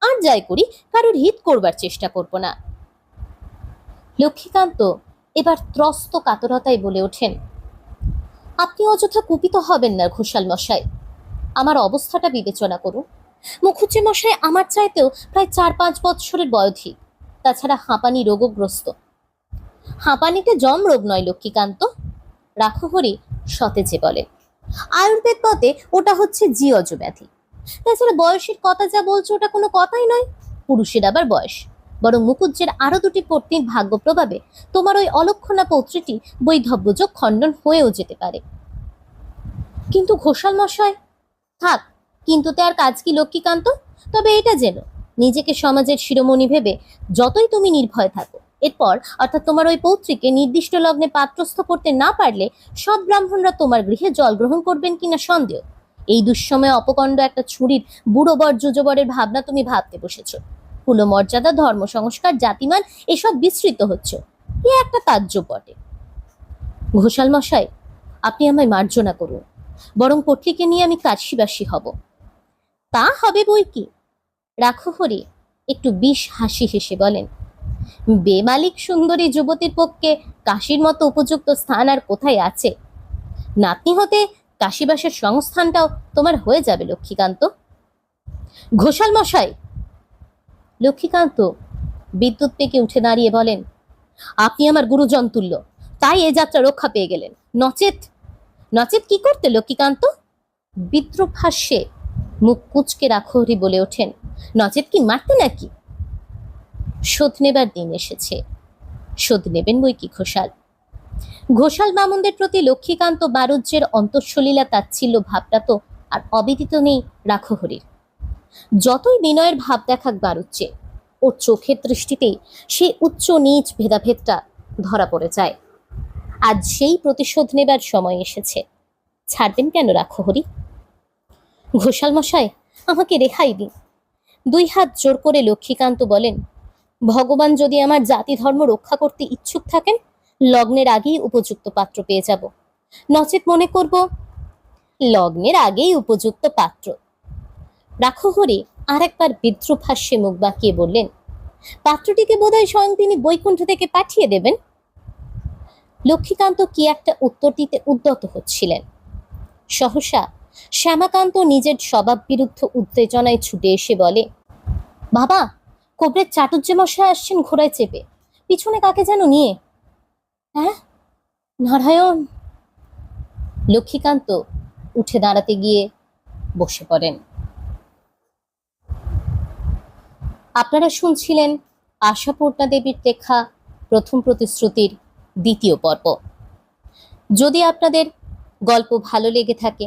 আর যাই করি, কারোর হিত করবার চেষ্টা করব না। লক্ষ্মীকান্ত এবার ত্রস্ত কাতরতায় বলে ওঠেন, আপনি অযথা কুপিত হবেন না ঘোষাল মশাই। আমার অবস্থাটা বিবেচনা করুন। মুখুজ্জে মশাই আমার চাইতেও প্রায় 4-5 বৎসরের বয়সী, তাছাড়া হাঁপানি রোগগ্রস্ত। হাঁপানিতে জম রোগ নয় লক্ষ্মীকান্ত, রাখহরি সতেজে বলেন। আয়ুর্বেদ মতে ওটা হচ্ছে জিয়জ ব্যাধি। তাছাড়া বয়সের কথা যা বলছো ওটা কোনো কথাই নয়। পুরুষের আবার বয়স, বরং মুকুজ্জের আরো 2টি পত্নীর ভাগ্য প্রভাবে তোমার ওই অলক্ষণা পৌত্রীটি বৈধব্যযোগ খণ্ডন হয়েও যেতে পারে। কিন্তু ঘোষাল মশাই। থাক, কিন্তুতে আর কাজ কি লক্ষ্মীকান্ত। তবে এটা জেনো, নিজেকে সমাজের শিরোমণি ভেবে যতই তুমি নির্ভয় থাকো, এরপর অর্থাৎ তোমার ওই পৌত্রীকে নির্দিষ্ট লগ্নে পাত্রস্থ করতে না পারলে সব ব্রাহ্মণরা তোমার গৃহে জল গ্রহণ করবেন কিনা সন্দেহ। এই দুঃসময়ে অপকণ্ড একটা ছুরির বুড়ো বর যুযবরের ভাবনা তুমি ভাবতে বসেছো। কুলমর্যাদা, ধর্ম সংস্কার, জাতিমান এসব বিস্তৃত হচ্ছে, এ একটা তাজ্জব বটে। ঘোষাল মশাই, আপনি আমায় মার্জনা করুন, বরং পত্রীকে নিয়ে আমি কাশীবাসী হব। তা হবে বই কি, রাখহরি একটু বিষ হাসি হেসে বলেন। বেমালিক সুন্দরী যুবতীর পক্ষে কাশীর মতো উপযুক্ত স্থান আর কোথায় আছে? নাতনি হতে কাশীবাসের সংস্থানটাও তোমার হয়ে যাবে লক্ষ্মীকান্ত। ঘোষাল মশাই! লক্ষ্মীকান্ত বিদ্যুৎ পেকে উঠে দাঁড়িয়ে বলেন, আপনি আমার গুরুজন তুল্য, তাই এ যাত্রা রক্ষা পেয়ে গেলেন। নচেত নচেত কি করতে লক্ষ্মীকান্ত? বিদ্রুপ হাস্যে মুখ কুঁচকে রাখহরি বলে ওঠেন, নচেত কি মারতে নাকি? শোধ নেবার দিন এসেছে, শোধ নেবেন বই কি ঘোষাল। ঘোষাল বামুনদের প্রতি লক্ষ্মীকান্ত বারুজ্যের অন্তঃসলীলা তাচ্ছিল্য ভাবটা তো আর অবিদিত নেই রাখহরির। যতই বিনয়ের ভাব দেখাক বারুজ্যে, ওর চোখের দৃষ্টিতেই সেই উচ্চ নীচ ভেদাভেদটা ধরা পড়ে যায়। আজ সেই প্রতিশোধ নেবার সময় এসেছে। ছাড়বেন কেন রাখহরি? ঘোষাল মশাই, আমাকে রেহাই দিন। 2 হাত জোর করে লক্ষ্মীকান্ত বলেন, ভগবান যদি আমার জাতি ধর্ম রক্ষা করতে ইচ্ছুক থাকেন, লগ্নের আগেই উপযুক্ত পাত্র পেয়ে যাব। নচেত মনে করব লগ্নের আগেই উপযুক্ত পাত্র। রাখহরি আর একবার বিদ্রুপ হাস্যে মুখ বাঁকিয়ে বললেন, পাত্রটিকে বোধহয় স্বয়ং তিনি বৈকুণ্ঠ থেকে পাঠিয়ে দেবেন। লক্ষ্মীকান্ত কি একটা উত্তর দিতে উদ্যত হচ্ছিলেন, সহসা শ্যামাকান্ত নিজের স্বভাব বিরুদ্ধ উত্তেজনায় ছুটে এসে বলে, বাবা, কোবরের চাটুর্যে মশাই আসছেন ঘোড়ায় চেপে, পিছনে কাকে যেন নিয়ে। হ্যাঁ, নারায়ণ। লক্ষ্মীকান্ত উঠে দাঁড়াতে গিয়ে বসে পড়েন। আপনারা শুনছিলেন আশাপূর্ণা দেবীর লেখা প্রথম প্রতিশ্রুতির 2য় পর্ব। যদি আপনাদের গল্প ভালো লেগে থাকে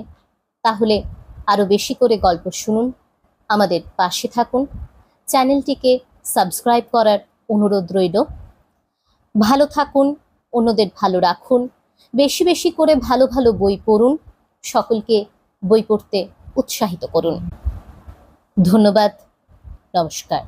তাহলে আরো বেশি করে গল্প শুনুন, আমাদের পাশে থাকুন, চ্যানেলটিকে সাবস্ক্রাইব করার অনুরোধ রইল। ভালো থাকুন, অন্যদের ভালো রাখুন, বেশি বেশি করে ভালো ভালো বই পড়ুন, সকলকে বই পড়তে উৎসাহিত করুন। ধন্যবাদ, নমস্কার।